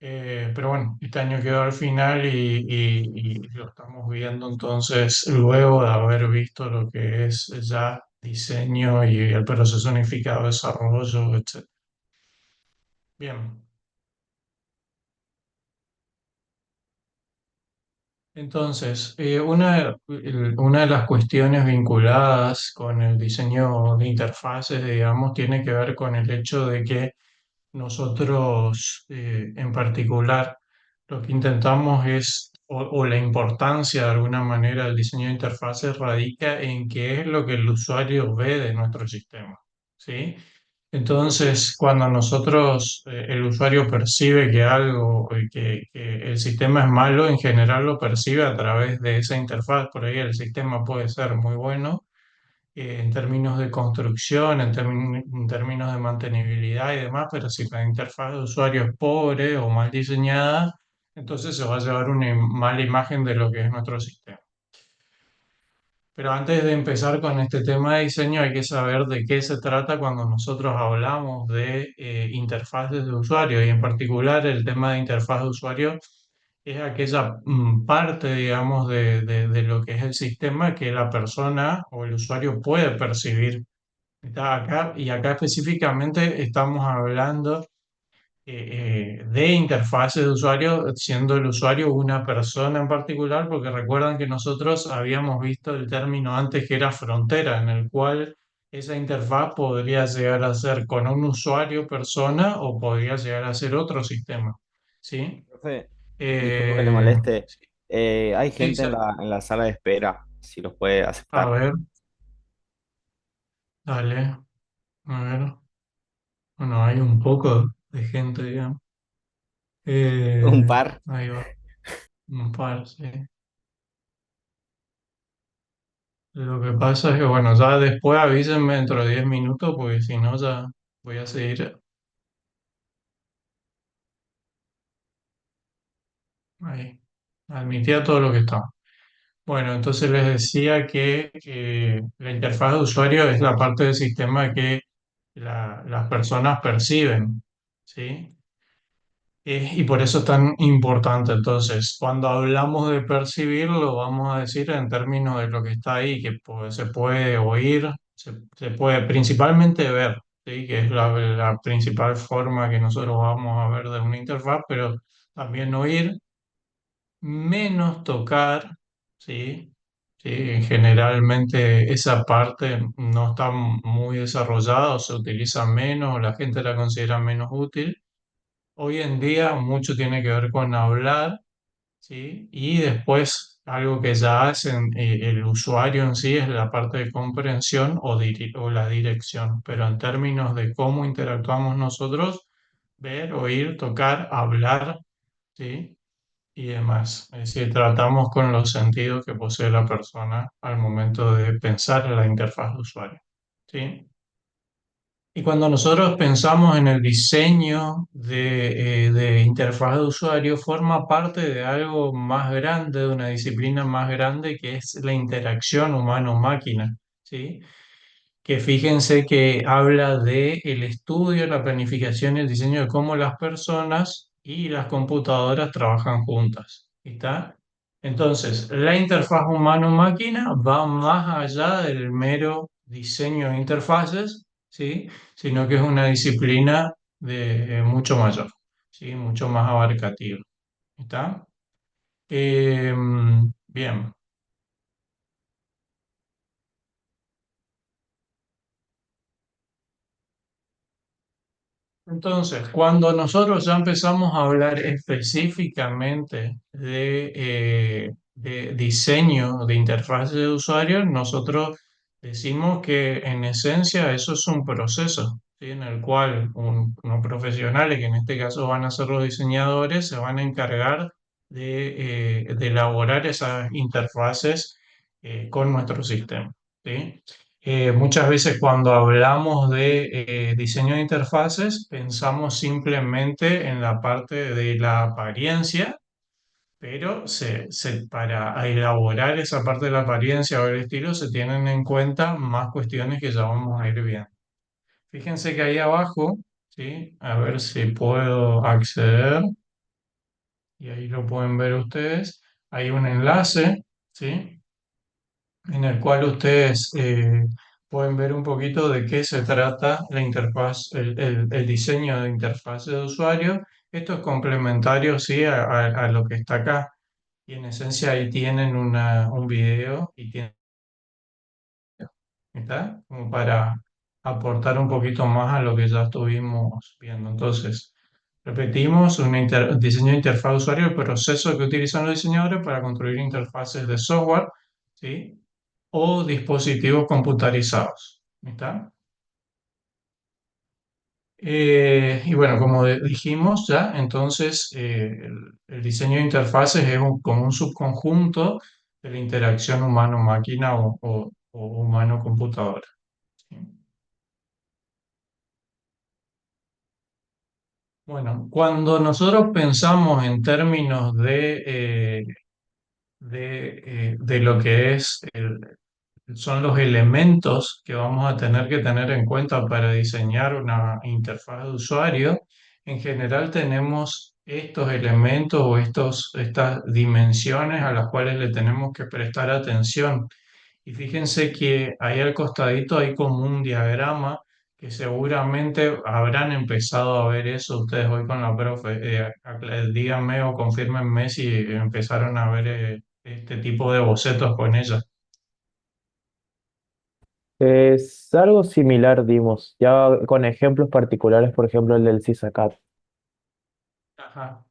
Pero bueno, este año quedó al final y lo estamos viendo entonces luego de haber visto lo que es ya diseño y el proceso unificado de desarrollo, etc. Bien, entonces, una de las cuestiones vinculadas con el diseño de interfaces, digamos, tiene que ver con el hecho de que nosotros, en particular, lo que intentamos es, o la importancia de alguna manera del diseño de interfaces radica en qué es lo que el usuario ve de nuestro sistema, ¿sí? Entonces, cuando nosotros, el usuario percibe que algo, que el sistema es malo, en general lo percibe a través de esa interfaz. Por ahí el sistema puede ser muy bueno en términos de construcción, en términos de mantenibilidad y demás, pero si la interfaz de usuario es pobre o mal diseñada, entonces se va a llevar una mala imagen de lo que es nuestro sistema. Pero antes de empezar con este tema de diseño, hay que saber de qué se trata cuando nosotros hablamos de interfaces de usuario y en particular el tema de interfaz de usuario es aquella parte, digamos, de lo que es el sistema que la persona o el usuario puede percibir. Está acá, y acá específicamente estamos hablando de interfaces de usuario, siendo el usuario una persona en particular, porque recuerdan que nosotros habíamos visto el término antes que era frontera, en el cual esa interfaz podría llegar a ser con un usuario persona o podría llegar a ser otro sistema. ¿Sí? Profe, disculpe que le Eh, moleste. sí, Hay sí, gente en la sala de espera, si los puede a aceptar. ver, dale, a ver. Bueno, hay un poco de gente, digamos. Un Eh, par. ahí va, un par, sí. Lo que pasa es que, bueno, ya después avísenme dentro de 10 minutos, porque si no, ya voy a seguir ahí. Admitía todo lo que estaba. Bueno, entonces les decía que la interfaz de usuario es la parte del sistema que las personas perciben, ¿sí? Y por eso es tan importante. Entonces, cuando hablamos de percibir, lo vamos a decir en términos de lo que está ahí, que se puede oír, se puede principalmente ver, ¿sí? Que es la principal forma que nosotros vamos a ver de una interfaz, pero también oír, menos tocar, ¿sí? Sí, generalmente esa parte no está muy desarrollada o se utiliza menos o la gente la considera menos útil. Hoy en día mucho tiene que ver con hablar, ¿sí? Y después algo que ya hacen el usuario en sí es la parte de comprensión o la dirección, pero en términos de cómo interactuamos nosotros, ver, oír, tocar, hablar, ¿sí? Y demás. Es decir, tratamos con los sentidos que posee la persona al momento de pensar en la interfaz de usuario, ¿sí? Y cuando nosotros pensamos en el diseño de interfaz de usuario, forma parte de algo más grande, de una disciplina más grande que es la interacción humano-máquina, ¿sí? Que fíjense que habla de el estudio, la planificación y el diseño de cómo las personas y las computadoras trabajan juntas, ¿está? Entonces, la interfaz humano-máquina va más allá del mero diseño de interfaces, ¿sí? Sino que es una disciplina mucho mayor, ¿sí? Mucho más abarcativa, ¿está? Bien. Entonces, cuando nosotros ya empezamos a hablar específicamente de diseño de interfaces de usuario, nosotros decimos que en esencia eso es un proceso, ¿sí? En el cual unos profesionales, que en este caso van a ser los diseñadores, se van a encargar de elaborar esas interfaces con nuestro sistema, ¿sí? Muchas veces cuando hablamos de diseño de interfaces, pensamos simplemente en la parte de la apariencia, pero para elaborar esa parte de la apariencia o el estilo se tienen en cuenta más cuestiones que ya vamos a ir viendo. Fíjense que ahí abajo, ¿sí? A ver si puedo acceder. y ahí lo pueden ver ustedes. Hay un enlace, ¿sí? En el cual ustedes pueden ver un poquito de qué se trata la interfaz, el diseño de interfaz de usuario. Esto es complementario, sí, a lo que está acá. Y en esencia ahí tienen un video y tienen, ¿está? Como para aportar un poquito más a lo que ya estuvimos viendo. Entonces, repetimos, diseño de interfaz de usuario, el proceso que utilizan los diseñadores para construir interfaces de software, ¿sí? O dispositivos computarizados. ¿Está? Y bueno, como dijimos ya, entonces el diseño de interfaces es como un subconjunto de la interacción humano-máquina o humano-computadora. ¿Sí? Bueno, cuando nosotros pensamos en términos de lo que es son los elementos que vamos a tener que tener en cuenta para diseñar una interfaz de usuario. En general tenemos estos elementos o estas dimensiones a las cuales le tenemos que prestar atención. Y fíjense que ahí al costadito hay como un diagrama que seguramente habrán empezado a ver eso ustedes hoy con la profe. Díganme o confírmenme si empezaron a ver este tipo de bocetos con ella. Es algo similar, dimos, ya con ejemplos particulares, por ejemplo, el del CISACAT. Ajá.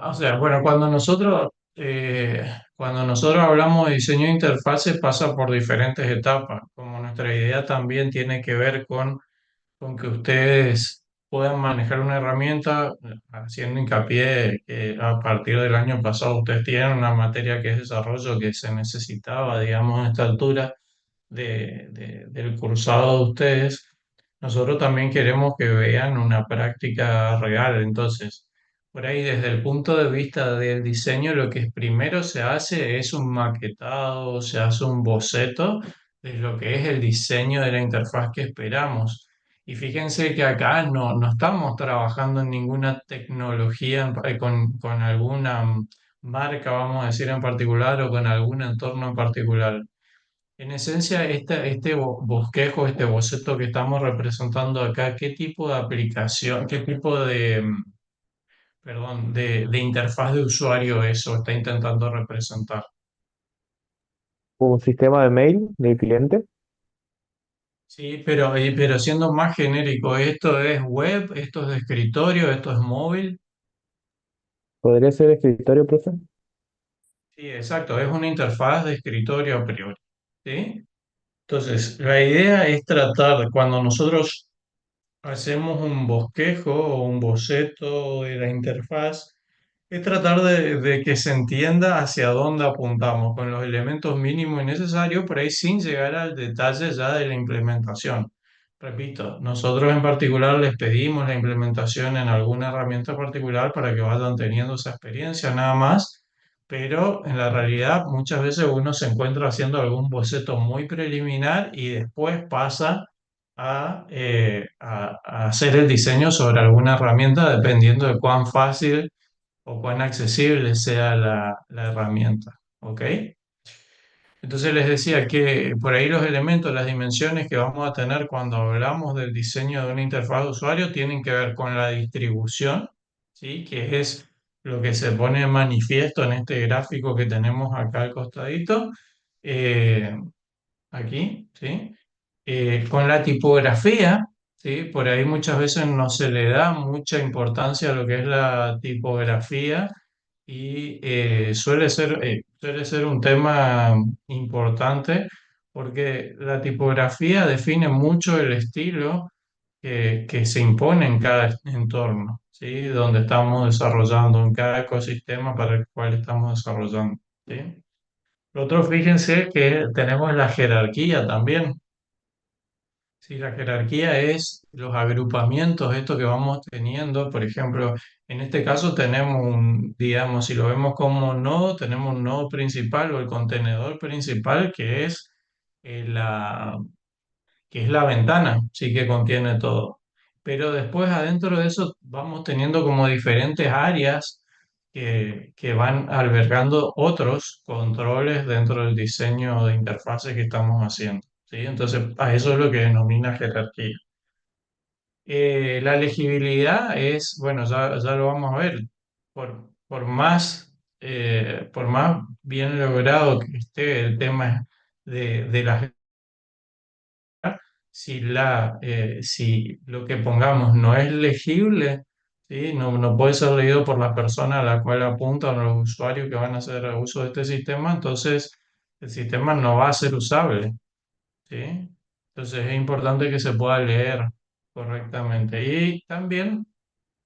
O sea, bueno, cuando nosotros hablamos de diseño de interfaces pasa por diferentes etapas, como nuestra idea también tiene que ver con que ustedes puedan manejar una herramienta, haciendo hincapié que a partir del año pasado ustedes tienen una materia que es desarrollo que se necesitaba, digamos, a esta altura del cursado de ustedes. Nosotros también queremos que vean una práctica real. Entonces, por ahí desde el punto de vista del diseño, lo que primero se hace es un maquetado, se hace un boceto de lo que es el diseño de la interfaz que esperamos. Y fíjense que acá no estamos trabajando en ninguna tecnología con alguna marca, vamos a decir, en particular o con algún entorno en particular. En esencia, este bosquejo, este boceto que estamos representando acá, ¿qué tipo de aplicación, qué tipo perdón, de interfaz de usuario eso está intentando representar? Un sistema de mail del cliente, Sí, pero siendo más genérico, ¿esto es web, esto es de escritorio, esto es móvil? podría ser escritorio, profe. Sí, exacto, es una interfaz de escritorio a priori. ¿Sí? Entonces, la idea es tratar, cuando nosotros hacemos un bosquejo o un boceto de la interfaz, es tratar de que se entienda hacia dónde apuntamos con los elementos mínimos y necesarios, por ahí sin llegar al detalle ya de la implementación. Repito, nosotros en particular les pedimos la implementación en alguna herramienta particular para que vayan teniendo esa experiencia nada más, pero en la realidad muchas veces uno se encuentra haciendo algún boceto muy preliminar y después pasa a hacer el diseño sobre alguna herramienta dependiendo de cuán fácil o cuán accesible sea la herramienta. ¿Ok? Entonces les decía que por ahí los elementos, las dimensiones que vamos a tener cuando hablamos del diseño de una interfaz de usuario tienen que ver con la distribución, ¿sí? Que es lo que se pone de manifiesto en este gráfico que tenemos acá al costadito, eh, aquí, ¿sí? Con la tipografía, ¿sí? Por ahí muchas veces no se le da mucha importancia a lo que es la tipografía y suele ser un tema importante porque la tipografía define mucho el estilo que se impone en cada entorno, ¿sí? Donde estamos desarrollando, en cada ecosistema para el cual estamos desarrollando, ¿sí? Lo otro, fíjense que tenemos la jerarquía también. Sí, la jerarquía es los agrupamientos, esto que vamos teniendo. Por ejemplo, en este caso tenemos digamos, si lo vemos como nodo, tenemos un nodo principal o el contenedor principal eh, la, que es la ventana, sí que contiene todo. Pero después adentro de eso vamos teniendo como diferentes áreas que van albergando otros controles dentro del diseño de interfaces que estamos haciendo, ¿sí? Entonces, a eso es lo que denomina jerarquía. La legibilidad es, bueno, ya lo vamos a ver, por más bien logrado que esté el tema de las si lo que pongamos no es legible, ¿sí? No puede ser leído por la persona a la cual apunta o los usuarios que van a hacer uso de este sistema, entonces el sistema no va a ser usable, ¿sí? Entonces es importante que se pueda leer correctamente. Y también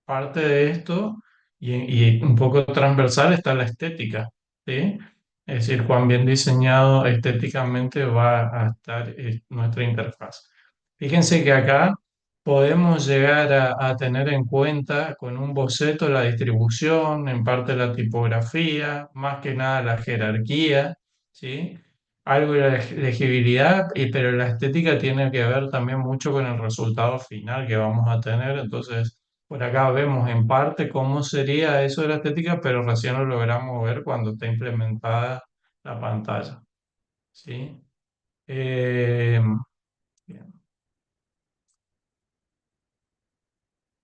parte de esto, y un poco transversal, está la estética, ¿sí? Es decir, cuán bien diseñado estéticamente va a estar nuestra interfaz. Fíjense que acá podemos llegar a tener en cuenta con un boceto la distribución, en parte la tipografía, más que nada la jerarquía, ¿sí? Algo de la legibilidad, pero la estética tiene que ver también mucho con el resultado final que vamos a tener. Entonces, por acá vemos en parte cómo sería eso de la estética, pero recién lo logramos ver cuando está implementada la pantalla, ¿sí? Eh, bien,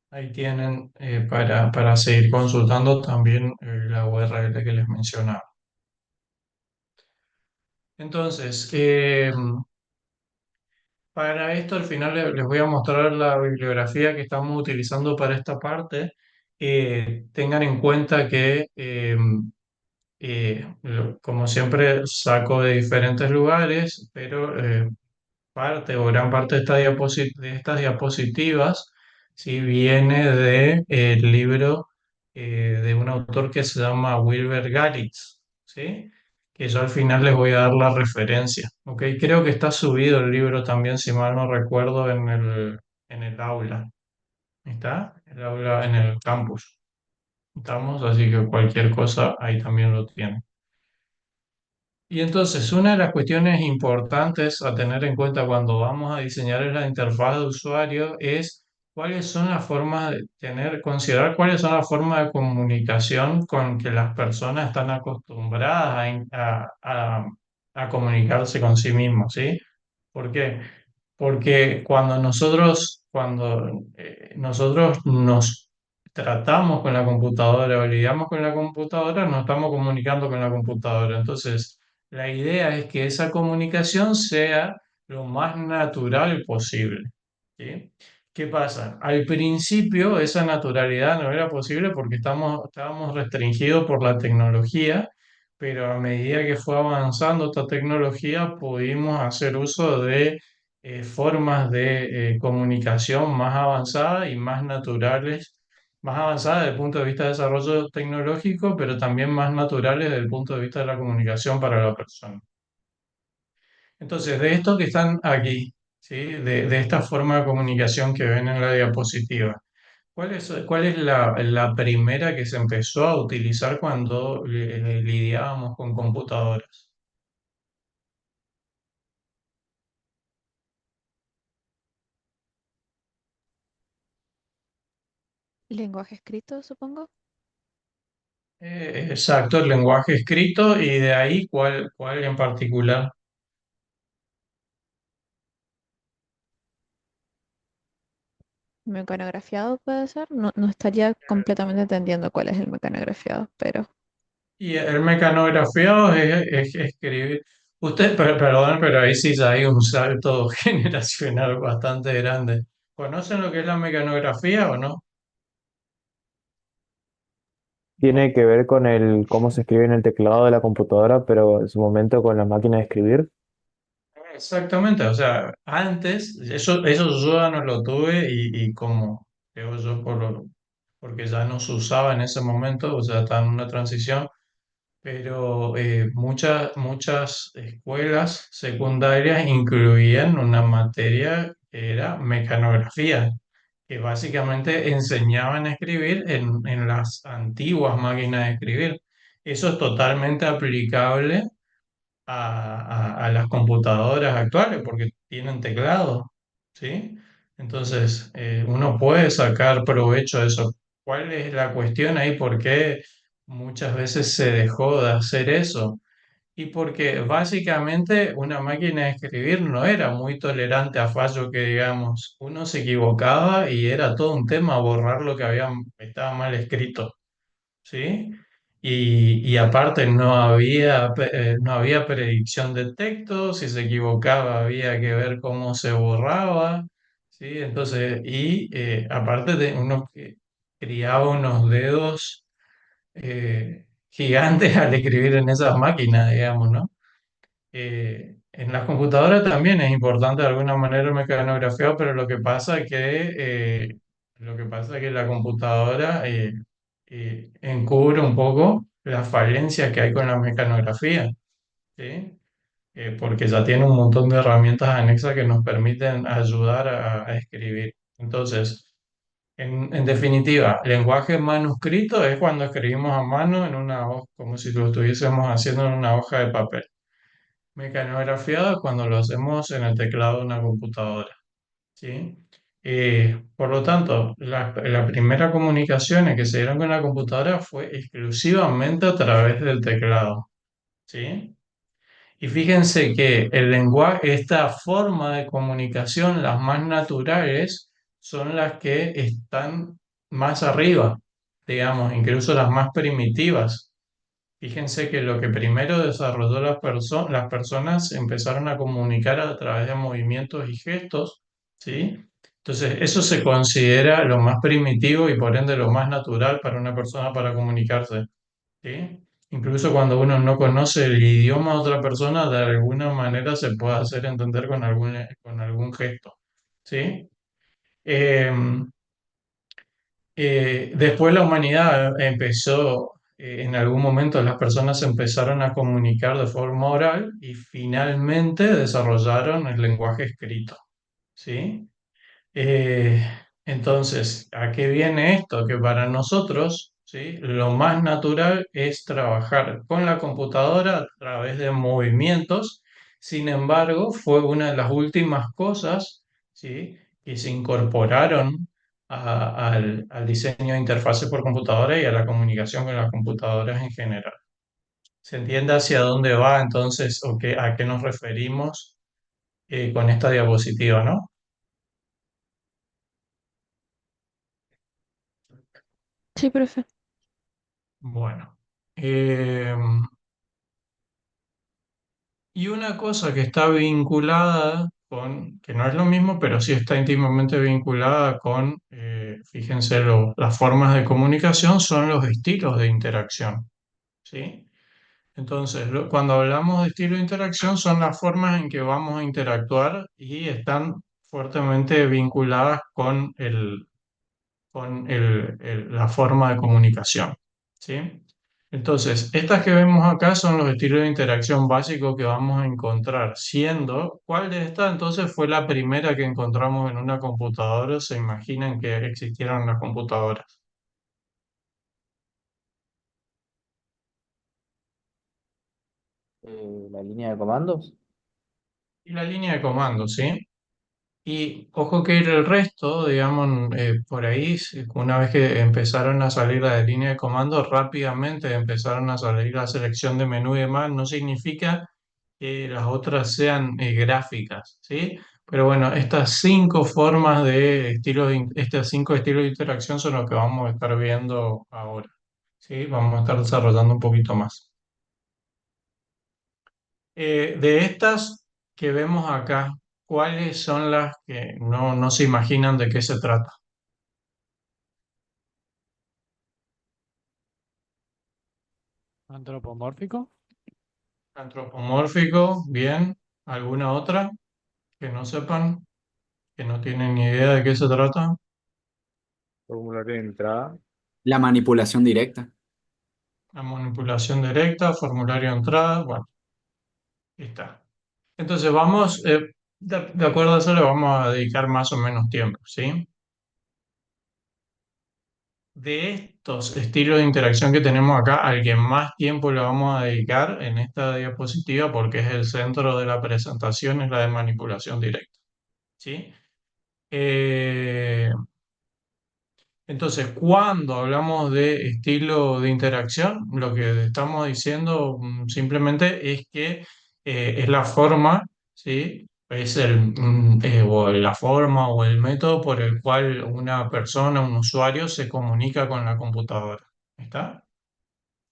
ahí tienen para seguir consultando también la URL que les mencionaba. Entonces, para esto al final les voy a mostrar la bibliografía que estamos utilizando para esta parte. Tengan en cuenta que como siempre, saco de diferentes lugares, pero parte o gran parte de, de estas diapositivas sí viene del libro de un autor que se llama Wilber Galitz, ¿sí? Que yo al final les voy a dar la referencia, ¿ok? Creo que está subido el libro también, si mal no recuerdo, en el aula. ¿Está? El aula en el campus. Estamos, así que cualquier cosa ahí también lo tienen. Y entonces, una de las cuestiones importantes a tener en cuenta cuando vamos a diseñar la interfaz de usuario es cuáles son las formas de tener, considerar cuáles son las formas de comunicación con que las personas están acostumbradas a comunicarse con sí mismos, ¿sí? ¿Por qué? Porque cuando nosotros nos tratamos con la computadora o lidiamos con la computadora, nos estamos comunicando con la computadora. Entonces, la idea es que esa comunicación sea lo más natural posible, ¿sí? ¿Qué pasa? Al principio esa naturalidad no era posible porque estábamos restringidos por la tecnología, pero a medida que fue avanzando esta tecnología pudimos hacer uso de formas de comunicación más avanzadas y más naturales, más avanzadas desde el punto de vista de desarrollo tecnológico, pero también más naturales desde el punto de vista de la comunicación para la persona. Entonces, de esto que están aquí, ¿sí? De esta forma de comunicación que ven en la diapositiva, cuál es la primera que se empezó a utilizar cuando lidiábamos con computadoras? Lenguaje escrito, supongo. Exacto, el lenguaje escrito y de ahí cuál en particular. Mecanografiado puede ser. No, no estaría completamente entendiendo cuál es el mecanografiado, pero Y el mecanografiado es escribir. Usted, perdón, pero ahí sí ya hay un salto generacional bastante grande. ¿Conocen lo que es la mecanografía o no? Tiene ¿No? que ver con el cómo se escribe en el teclado de la computadora, pero en su momento con la máquina de escribir. Exactamente, o sea, antes, eso yo ya no lo tuve y como creo yo porque ya no se usaba en ese momento, o sea, está en una transición, pero muchas escuelas secundarias incluían una materia que era mecanografía, que básicamente enseñaban a escribir en las antiguas máquinas de escribir. Eso es totalmente aplicable a las computadoras actuales porque tienen teclado, ¿sí? Entonces, uno puede sacar provecho de eso. ¿Cuál es la cuestión ahí? ¿Por qué? muchas veces se dejó de hacer eso. Y porque básicamente una máquina de escribir no era muy tolerante a fallo que digamos, uno se equivocaba y era todo un tema borrar lo que estaba mal escrito, ¿sí? Y aparte no había predicción de texto, si se equivocaba había que ver cómo se borraba, ¿sí? Entonces, aparte de uno que criaba unos dedos gigantes al escribir en esas máquinas, digamos, ¿no? En las computadoras también es importante de alguna manera el mecanografiado, pero lo que pasa es que la computadora encubre un poco las falencias que hay con la mecanografía, ¿sí? Porque ya tiene un montón de herramientas anexas que nos permiten ayudar a escribir. Entonces, en definitiva, lenguaje manuscrito es cuando escribimos a mano en una hoja, como si lo estuviésemos haciendo en una hoja de papel. Mecanografiado es cuando lo hacemos en el teclado de una computadora, ¿sí? Por lo tanto, la primera comunicaciones que se dieron con la computadora fue exclusivamente a través del teclado, ¿sí? Y fíjense que el lenguaje, esta forma de comunicación, las más naturales, son las que están más arriba, digamos, incluso las más primitivas. Fíjense que lo que primero desarrolló las personas empezaron a comunicar a través de movimientos y gestos, ¿sí? Entonces, eso se considera lo más primitivo y por ende lo más natural para una persona para comunicarse, ¿sí? Incluso cuando uno no conoce el idioma de otra persona, de alguna manera se puede hacer entender con algún gesto, ¿sí? Em, Después la humanidad empezó, en algún momento las personas se empezaron a comunicar de forma oral y finalmente desarrollaron el lenguaje escrito, ¿sí? Eh, entonces, ¿a qué viene esto? Que para nosotros, ¿sí? Lo más natural es trabajar con la computadora a través de movimientos. Sin embargo, fue una de las últimas cosas, ¿sí? Que se incorporaron al diseño de interfaces por computadora y a la comunicación con las computadoras en general. ¿Se entiende hacia dónde va entonces o a qué nos referimos con esta diapositiva, ¿no? Sí, profe. Bueno. Eh, y una cosa que está vinculada que no es lo mismo, pero sí está íntimamente vinculada con, fíjense, las formas de comunicación son los estilos de interacción, ¿sí? Entonces, cuando hablamos de estilo de interacción son las formas en que vamos a interactuar y están fuertemente vinculadas con la forma de comunicación, ¿sí? Entonces, estas que vemos acá son los estilos de interacción básicos que vamos a encontrar, siendo, ¿cuál de estas entonces fue la primera que encontramos en una computadora? ¿Se imaginan que existieron las computadoras? La línea de comandos. Y la línea de comando, ¿sí? Y ojo que el resto, digamos, por ahí, una vez que empezaron a salir las de línea de comando, rápidamente empezaron a salir la selección de menú y demás. No significa que las otras sean gráficas, ¿sí? Pero bueno, estos cinco estilos de interacción son los que vamos a estar viendo ahora, ¿sí? Vamos a estar desarrollando un poquito más. De estas que vemos acá, ¿cuáles son las que no se imaginan de qué se trata? Antropomórfico. Antropomórfico, bien. ¿Alguna otra que no sepan, que no tienen ni idea de qué se trata? Formulario de entrada. La manipulación directa. La manipulación directa, formulario de entrada, bueno, ahí está. Entonces vamos, de acuerdo a eso le vamos a dedicar más o menos tiempo, ¿sí? De estos estilos de interacción que tenemos acá, al que más tiempo le vamos a dedicar en esta diapositiva, porque es el centro de la presentación, es la de manipulación directa, ¿sí? Eh, Entonces, cuando hablamos de estilo de interacción, lo que estamos diciendo simplemente es que es la forma, ¿sí? Es o la forma o el método por el cual una persona, un usuario, se comunica con la computadora. ¿Está?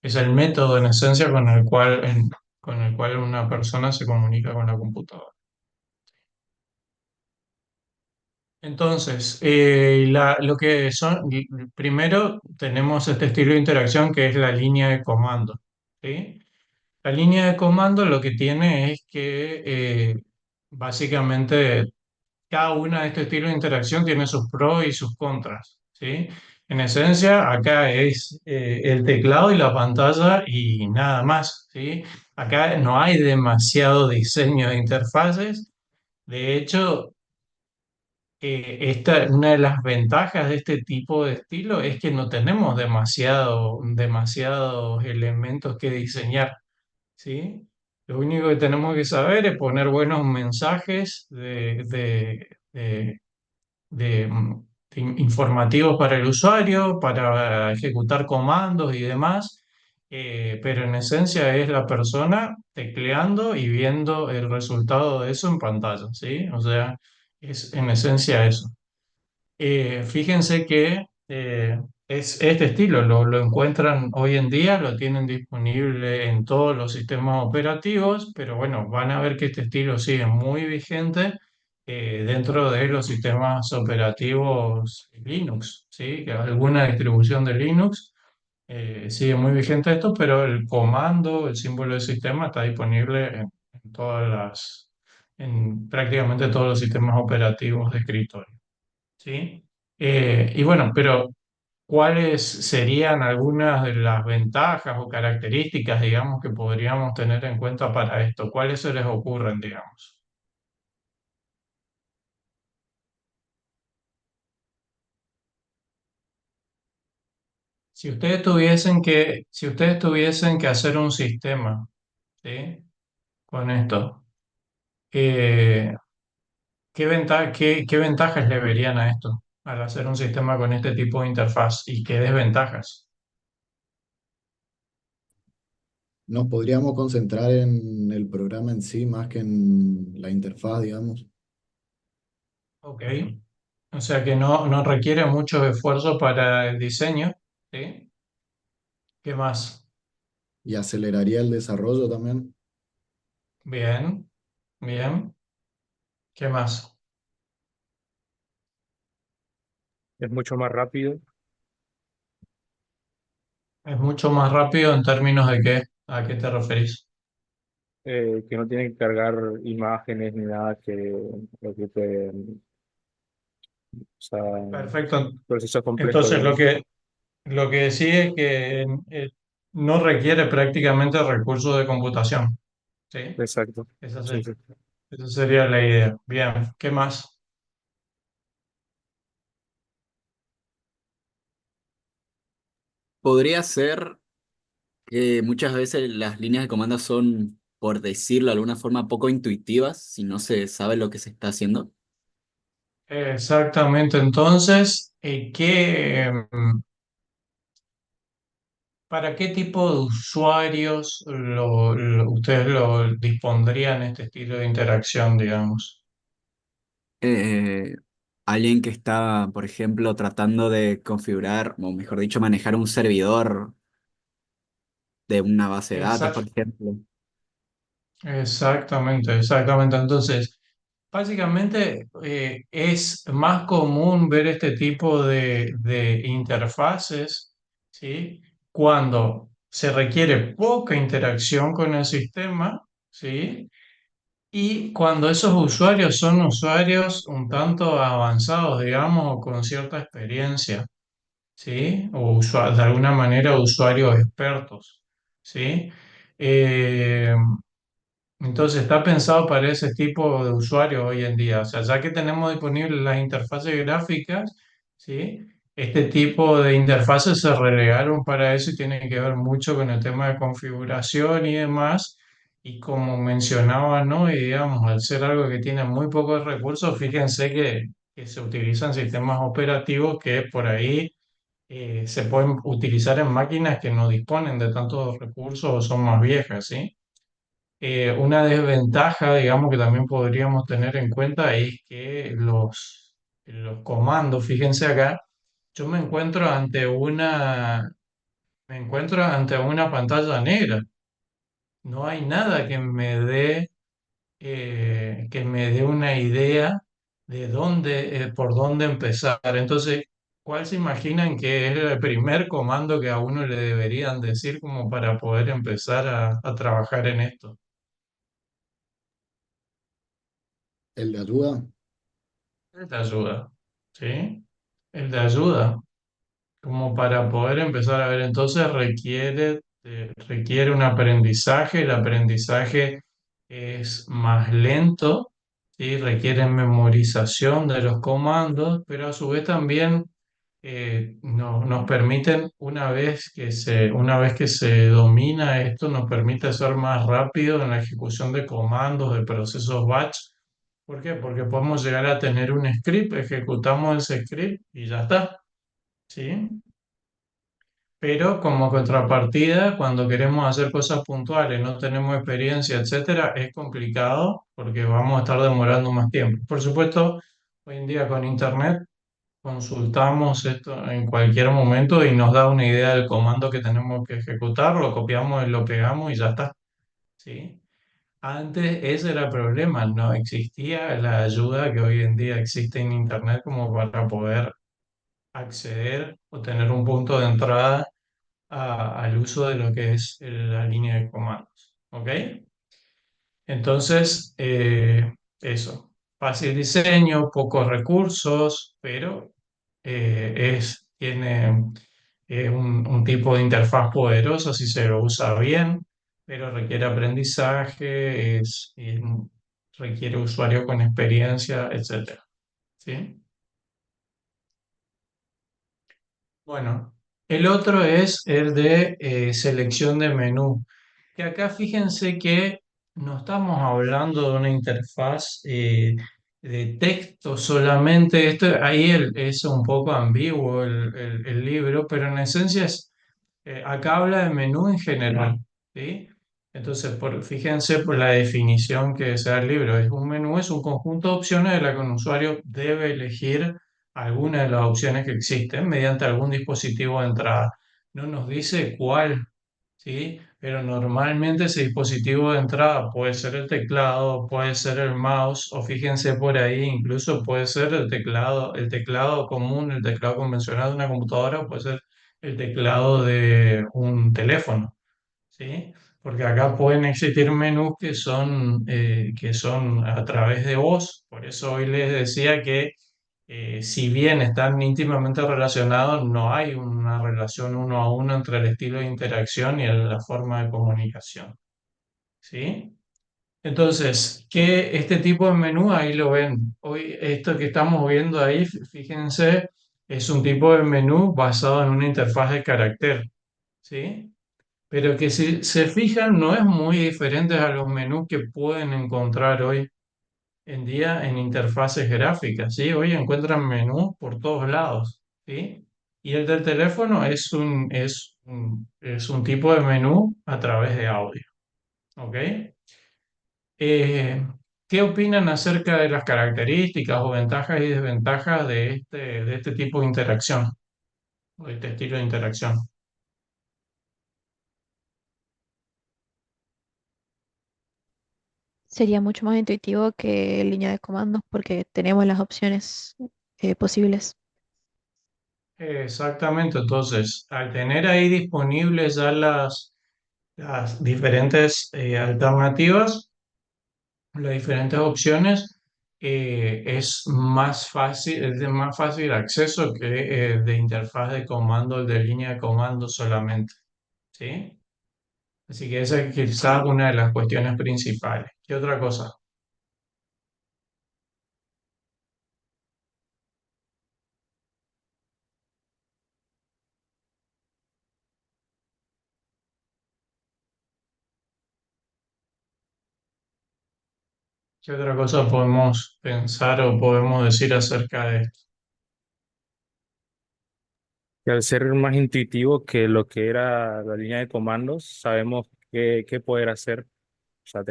Es el método en esencia con el cual una persona se comunica con la computadora. Entonces, lo que son, primero tenemos este estilo de interacción que es la línea de comando, ¿sí? La línea de comando lo que tiene es que básicamente cada una de estos estilos de interacción tiene sus pros y sus contras, ¿sí? En esencia, acá es el teclado y la pantalla y nada más, ¿sí? Acá no hay demasiado diseño de interfaces. De hecho, una de las ventajas de este tipo de estilo es que no tenemos demasiados elementos que diseñar, ¿sí? Lo único que tenemos que saber es poner buenos mensajes de, mm, informativos para el usuario, para ejecutar comandos y demás, pero en esencia es la persona tecleando y viendo el resultado de eso en pantalla, ¿sí? O sea, es en esencia eso. Fíjense que es este estilo, lo encuentran hoy en día, lo tienen disponible en todos los sistemas operativos, pero bueno, van a ver que este estilo sigue muy vigente dentro de los sistemas operativos Linux, ¿sí? Que alguna distribución de Linux sigue muy vigente esto, pero el comando, el símbolo del sistema está disponible en en prácticamente todos los sistemas operativos de escritorio. ¿Sí? Y bueno, pero ¿cuáles serían algunas de las ventajas o características, digamos, que podríamos tener en cuenta para esto? ¿Cuáles se les ocurren, digamos? Si ustedes tuviesen que hacer un sistema, ¿sí? Con esto, eh, qué ventajas le verían a esto al hacer un sistema con este tipo de interfaz y qué desventajas? Nos podríamos concentrar en el programa en sí más que en la interfaz, digamos, Ok. O sea que no requiere mucho esfuerzo para el diseño, ¿sí? ¿Qué más? y aceleraría el desarrollo también. Bien, bien. ¿Qué más? Es mucho más rápido. Es mucho más rápido en términos de qué, ¿a qué te referís? Que no tiene que cargar imágenes ni nada que lo que te, o sea, Perfecto. procesos complejos, Entonces digamos. lo que decís es que no requiere prácticamente recursos de computación, ¿sí? Exacto. Esa Sí, sería, sí. esa sería la idea. Bien, ¿qué más? Podría ser que muchas veces las líneas de comando son, por decirlo de alguna forma, poco intuitivas si no se sabe lo que se está haciendo. Exactamente. Entonces, ¿para qué tipo de usuarios ustedes lo dispondrían este estilo de interacción, digamos? Eh, Alguien que está, por ejemplo, tratando de configurar, o mejor dicho, manejar un servidor de una base de datos, por Exact- ejemplo. Exactamente, exactamente. Entonces, básicamente es más común ver este tipo de interfaces, ¿sí? Cuando se requiere poca interacción con el sistema, ¿sí? Y cuando esos usuarios son usuarios un tanto avanzados, digamos, o con cierta experiencia, ¿sí? O de alguna manera usuarios expertos, ¿sí? Eh, entonces está pensado para ese tipo de usuarios hoy en día. O sea, ya que tenemos disponibles las interfaces gráficas, ¿sí? Este tipo de interfaces se relegaron para eso y tienen que ver mucho con el tema de configuración y demás. Y como mencionaba, ¿no? Y digamos, al ser algo que tiene muy pocos recursos, fíjense que se utilizan sistemas operativos que por ahí se pueden utilizar en máquinas que no disponen de tantos recursos o son más viejas, ¿sí? Una desventaja, digamos, que también podríamos tener en cuenta es que los comandos, fíjense acá, yo me encuentro ante una pantalla negra. No hay nada que me dé una idea de por dónde empezar. Entonces, ¿cuál se imaginan que es el primer comando que a uno le deberían decir como para poder empezar a trabajar en esto? ¿El de ayuda? El de ayuda, ¿sí? El de ayuda, como para poder empezar a ver, entonces requiere un aprendizaje, el aprendizaje es más lento, ¿sí? Requiere memorización de los comandos, pero a su vez también nos permiten, una vez que se domina esto, nos permite ser más rápido en la ejecución de comandos, de procesos batch. ¿Por qué? Porque podemos llegar a tener un script, ejecutamos ese script y ya está, ¿sí? Pero como contrapartida, cuando queremos hacer cosas puntuales, no tenemos experiencia, etcétera, es complicado porque vamos a estar demorando más tiempo. Por supuesto, hoy en día con Internet consultamos esto en cualquier momento y nos da una idea del comando que tenemos que ejecutar, lo copiamos y lo pegamos y ya está, ¿sí? Antes ese era el problema, no existía la ayuda que hoy en día existe en Internet como para poder acceder o tener un punto de entrada al uso de lo que es la línea de comandos. ¿Ok? Entonces, eso. Fácil diseño, pocos recursos, pero tiene un tipo de interfaz poderosa si se lo usa bien, pero requiere aprendizaje, requiere usuario con experiencia, etcétera. ¿Sí? Bueno, el otro es el de selección de menú, que acá fíjense que no estamos hablando de una interfaz de texto solamente, ahí es un poco ambiguo el libro, pero en esencia acá habla de menú en general, ¿sí? Entonces, fíjense por la definición que se da el libro. Un menú es un conjunto de opciones de la que un usuario debe elegir alguna de las opciones que existen mediante algún dispositivo de entrada. No nos dice cuál, ¿sí? Pero normalmente ese dispositivo de entrada puede ser el teclado, puede ser el mouse, o fíjense por ahí, incluso puede ser el teclado común, el teclado convencional de una computadora, o puede ser el teclado de un teléfono, ¿sí? Porque acá pueden existir menús que son a través de voz, por eso hoy les decía que si bien están íntimamente relacionados, no hay una relación uno a uno entre el estilo de interacción y la forma de comunicación, ¿sí? Entonces, que este tipo de menú ahí lo ven. Hoy esto que estamos viendo ahí, fíjense, es un tipo de menú basado en una interfaz de carácter, ¿sí? Pero que si se fijan no es muy diferente a los menús que pueden encontrar hoy en día en interfaces gráficas, ¿sí? Hoy encuentran menús por todos lados, ¿sí? Y el del teléfono es un tipo de menú a través de audio, ¿ok? Eh, ¿Qué opinan acerca de las características o ventajas y desventajas de este tipo de interacción, o de este estilo de interacción? Sería mucho más intuitivo que línea de comandos porque tenemos las opciones posibles. Exactamente, entonces, al tener ahí disponibles ya las diferentes alternativas, las diferentes opciones, es de más fácil acceso que de interfaz de comando, de línea de comando solamente, ¿sí? Así que esa es quizás una de las cuestiones principales. ¿Qué otra cosa? ¿Qué otra cosa podemos pensar o podemos decir acerca de esto? Y al ser más intuitivo que lo que era la línea de comandos, sabemos qué poder hacer. O sea,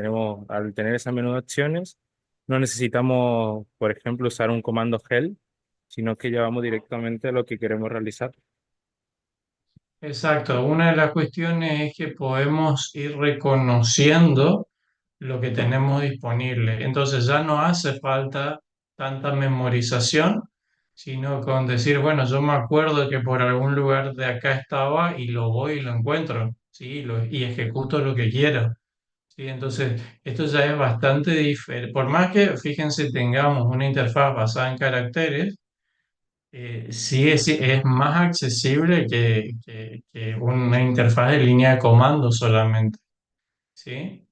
al tener esa menú de acciones, no necesitamos, por ejemplo, usar un comando help, sino que llevamos directamente a lo que queremos realizar. Exacto, una de las cuestiones es que podemos ir reconociendo lo que tenemos disponible. Entonces ya no hace falta tanta memorización, sino con decir, bueno, yo me acuerdo que por algún lugar de acá estaba y lo voy y lo encuentro, ¿sí? Y ejecuto lo que quiero. ¿Sí? Entonces, esto ya es bastante diferente. Por más que, fíjense, tengamos una interfaz basada en caracteres, sí es más accesible que una interfaz de línea de comando solamente, ¿sí?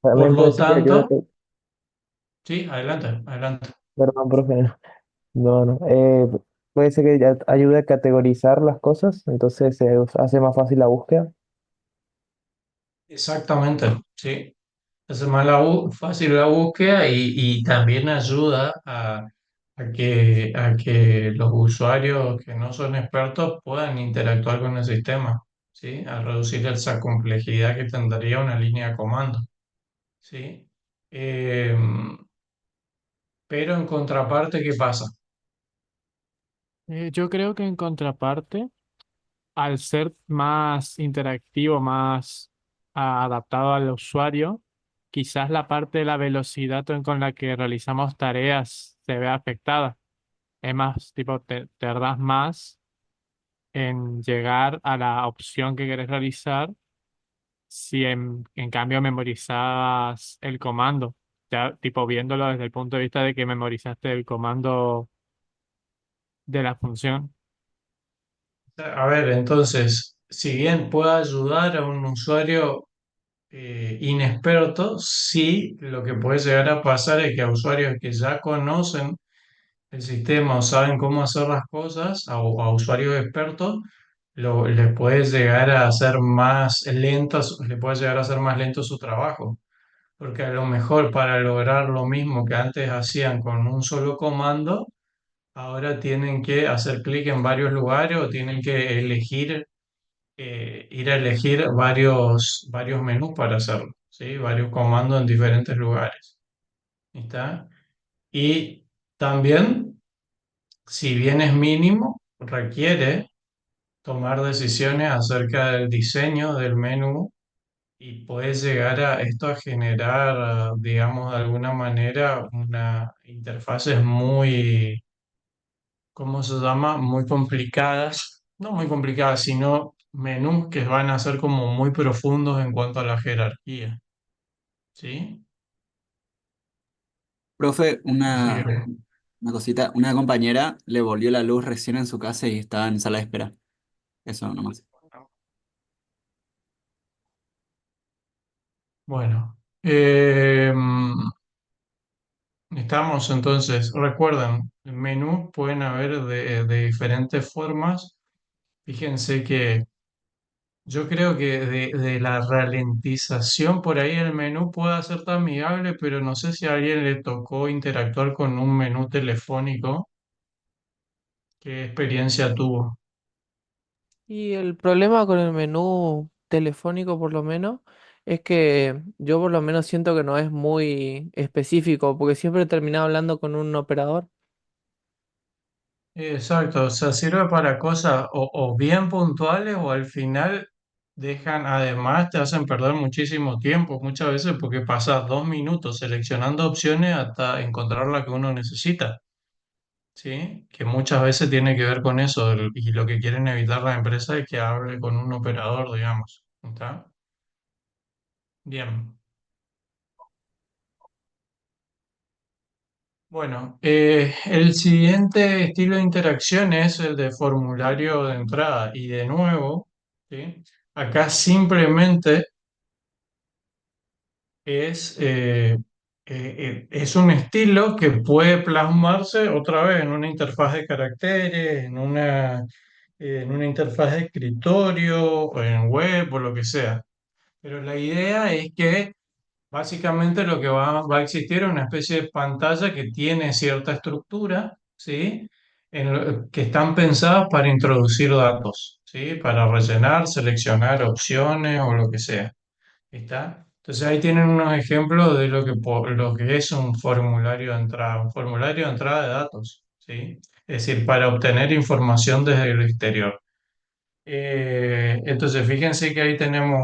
Por También puede lo ser que ayude, tanto, sí, adelante, adelante. perdón, profe, no, no, puede ser que ayude a categorizar las cosas, entonces se hace más fácil la búsqueda. Exactamente, sí. Hace más fácil la búsqueda y también ayuda a que los usuarios que no son expertos puedan interactuar con el sistema, ¿sí? A reducir esa complejidad que tendría una línea de comando, ¿sí? Eh, pero en contraparte, ¿qué pasa? Yo creo que en contraparte, al ser más interactivo, más adaptado al usuario, quizás la parte de la velocidad con la que realizamos tareas se ve afectada. Es más, tipo, te tardas más en llegar a la opción que querés realizar si en cambio memorizabas el comando. Ya, tipo, viéndolo desde el punto de vista de que memorizaste el comando de la función. A ver, entonces, si bien puede ayudar a un usuario inexperto, sí lo que puede llegar a pasar es que a usuarios que ya conocen el sistema o saben cómo hacer las cosas, a usuarios expertos, les puede llegar a hacer más lentos, le puede llegar a hacer más lento su trabajo. Porque a lo mejor para lograr lo mismo que antes hacían con un solo comando, ahora tienen que hacer clic en varios lugares o tienen que ir a elegir varios menús para hacerlo, ¿sí? Varios comandos en diferentes lugares. ¿Está? Y también, si bien es mínimo, requiere tomar decisiones acerca del diseño del menú y puede llegar a esto a generar, digamos, de alguna manera, una interfaces muy, ¿cómo se llama? Muy complicadas, no muy complicadas, sino menús que van a ser como muy profundos en cuanto a la jerarquía, ¿sí? Profe, Así que, una cosita, una compañera le volvió la luz recién en su casa y estaba en sala de espera. Eso nomás. bueno, estamos entonces, recuerden, menús pueden haber de diferentes formas. Fíjense que yo creo que de la ralentización por ahí el menú puede ser tan amigable, pero no sé si a alguien le tocó interactuar con un menú telefónico. ¿Qué experiencia tuvo? Y el problema con el menú telefónico, por lo menos, es que yo por lo menos siento que no es muy específico, porque siempre terminaba hablando con un operador. Exacto, o sea, sirve para cosas o bien puntuales o al final además te hacen perder muchísimo tiempo muchas veces porque pasas 2 minutos seleccionando opciones hasta encontrar la que uno necesita, ¿sí? Que muchas veces tiene que ver con eso y lo que quieren evitar las empresas es que hable con un operador, digamos, ¿está? Bien. Bueno, el siguiente estilo de interacción es el de formulario de entrada. Y de nuevo, ¿sí? Acá simplemente es un estilo que puede plasmarse otra vez en una interfaz de caracteres, en una interfaz de escritorio, o en web o lo que sea. Pero la idea es que básicamente lo que va a existir es una especie de pantalla que tiene cierta estructura, ¿sí? que están pensadas para introducir datos, ¿sí? Para rellenar, seleccionar opciones o lo que sea. ¿Está? Entonces ahí tienen unos ejemplos de lo que es un formulario de entrada, un formulario de entrada de datos, ¿sí? Es decir, para obtener información desde el exterior. Entonces, fíjense que ahí tenemos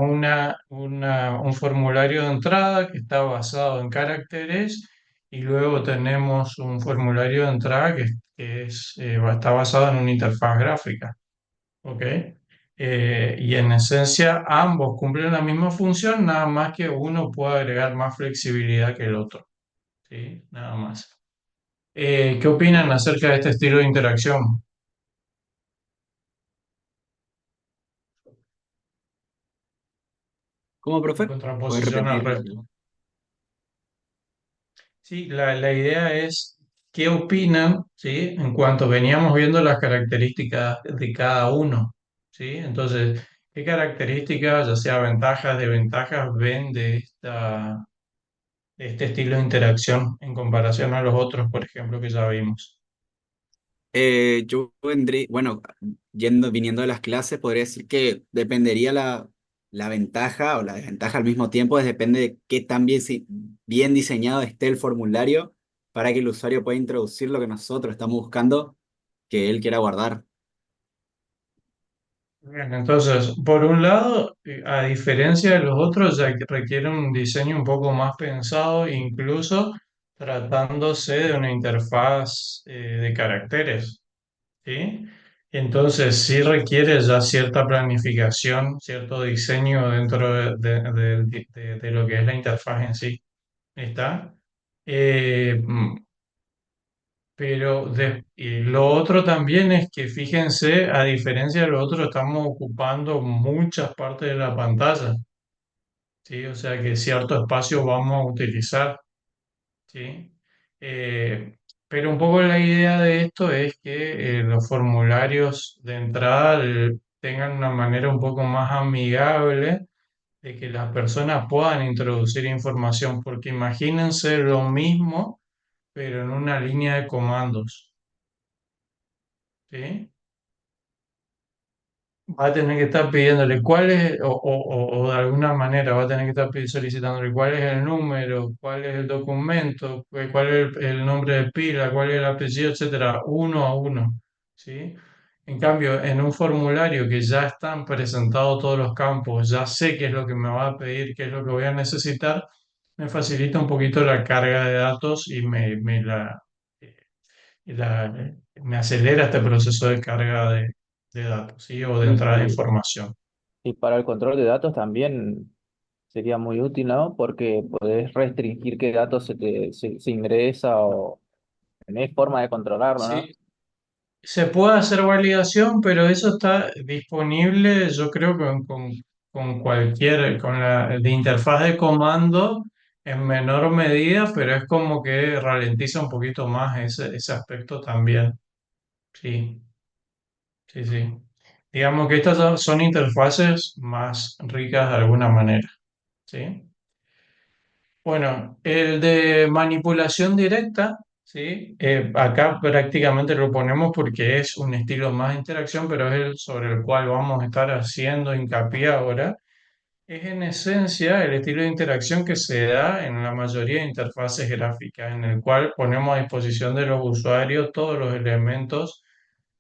un formulario de entrada que está basado en caracteres y luego tenemos un formulario de entrada está basado en una interfaz gráfica. ¿Ok? Y en esencia ambos cumplen la misma función, nada más que uno puede agregar más flexibilidad que el otro. ¿Sí? Nada más. ¿Qué opinan acerca de este estilo de interacción? ¿Cómo, En profe? ¿Puedes contraposición al repetir? resto. Sí, la idea es qué opinan, ¿sí? En cuanto veníamos viendo las características de cada uno, ¿sí? Entonces, ¿qué características, ya sea ventajas, desventajas, ven de este estilo de interacción en comparación a los otros, por ejemplo, que ya vimos? Yo vendré, bueno, viniendo de las clases, podría decir que dependería la ventaja o la desventaja al mismo tiempo, depende de qué tan bien, bien diseñado esté el formulario para que el usuario pueda introducir lo que nosotros estamos buscando que él quiera guardar. Bien, entonces, por un lado, a diferencia de los otros, ya que requiere un diseño un poco más pensado, incluso tratándose de una interfaz de caracteres. ¿Sí? Entonces sí requiere ya cierta planificación, cierto diseño dentro de lo que es la interfaz en sí. ¿Está? Pero y lo otro también es que fíjense, a diferencia de lo otro, estamos ocupando muchas partes de la pantalla. ¿Sí? O sea que cierto espacio vamos a utilizar. ¿Sí? Eh, pero un poco la idea de esto es que los formularios de entrada tengan una manera un poco más amigable de que las personas puedan introducir información, porque imagínense lo mismo, pero en una línea de comandos. ¿Sí? Va a tener que estar pidiéndole cuál es, o de alguna manera va a tener que estar solicitándole cuál es el número, cuál es el documento, cuál es el nombre de pila, cuál es el apellido, etcétera, uno a uno, ¿sí? En cambio, en un formulario que ya están presentados todos los campos, ya sé qué es lo que me va a pedir, qué es lo que voy a necesitar, me facilita un poquito la carga de datos y me acelera este proceso de carga de datos, ¿sí? O de entrada de Y, información. y para el control de datos también sería muy útil, ¿no? Porque podés restringir qué datos se ingresa o tenés forma de controlarlo, ¿no? Sí, se puede hacer validación, pero eso está disponible, yo creo, con la de interfaz de comando en menor medida, pero es como que ralentiza un poquito más ese aspecto también. Sí, sí, sí. Digamos que estas son interfaces más ricas de alguna manera. ¿Sí? Bueno, el de manipulación directa, ¿sí? Acá prácticamente lo ponemos porque es un estilo más de interacción, pero es el sobre el cual vamos a estar haciendo hincapié ahora. Es en esencia el estilo de interacción que se da en la mayoría de interfaces gráficas, en el cual ponemos a disposición de los usuarios todos los elementos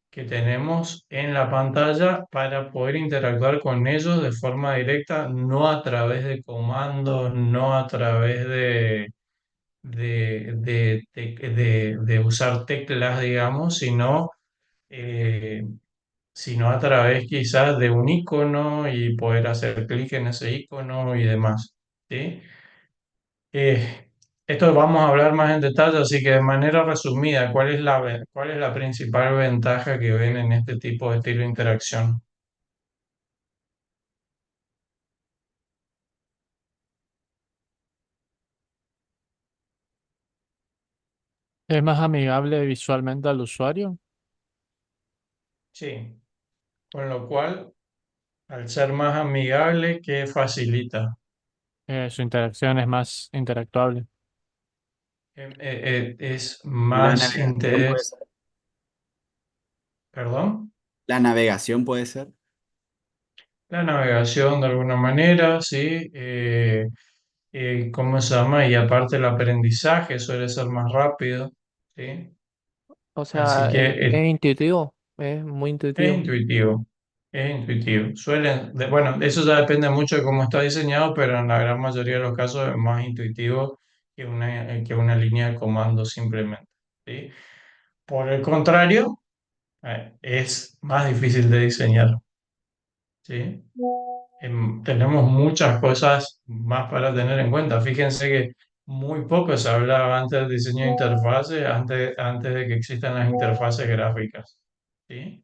que tenemos en la pantalla para poder interactuar con ellos de forma directa, no a través de comandos, no a través de usar teclas, digamos, eh, sino a través quizás de un icono y poder hacer clic en ese icono y demás. ¿Sí? Eh, Esto vamos a hablar más en detalle, así que de manera resumida, cuál es la principal ventaja que ven en este tipo de estilo de interacción? Es más amigable visualmente al usuario. Sí, con lo cual, al ser más amigable, ¿qué facilita? Su interacción es más interactuable. Es La más navegación puede interés. ser. Perdón. La navegación puede ser. La navegación de alguna manera, ¿sí? ¿Cómo se llama? Y aparte el aprendizaje suele ser más rápido, ¿sí? O Así sea, que es intuitivo, es muy es intuitivo. intuitivo, es intuitivo. Bueno, eso ya depende mucho de cómo está diseñado, pero en la gran mayoría de los casos es más intuitivo que una línea de comando simplemente, ¿sí? Por el contrario, es más difícil de diseñar, ¿sí? Tenemos muchas cosas más para tener en cuenta. Fíjense que muy poco se hablaba antes del diseño de interfaces, antes de que existan las interfaces gráficas, ¿sí?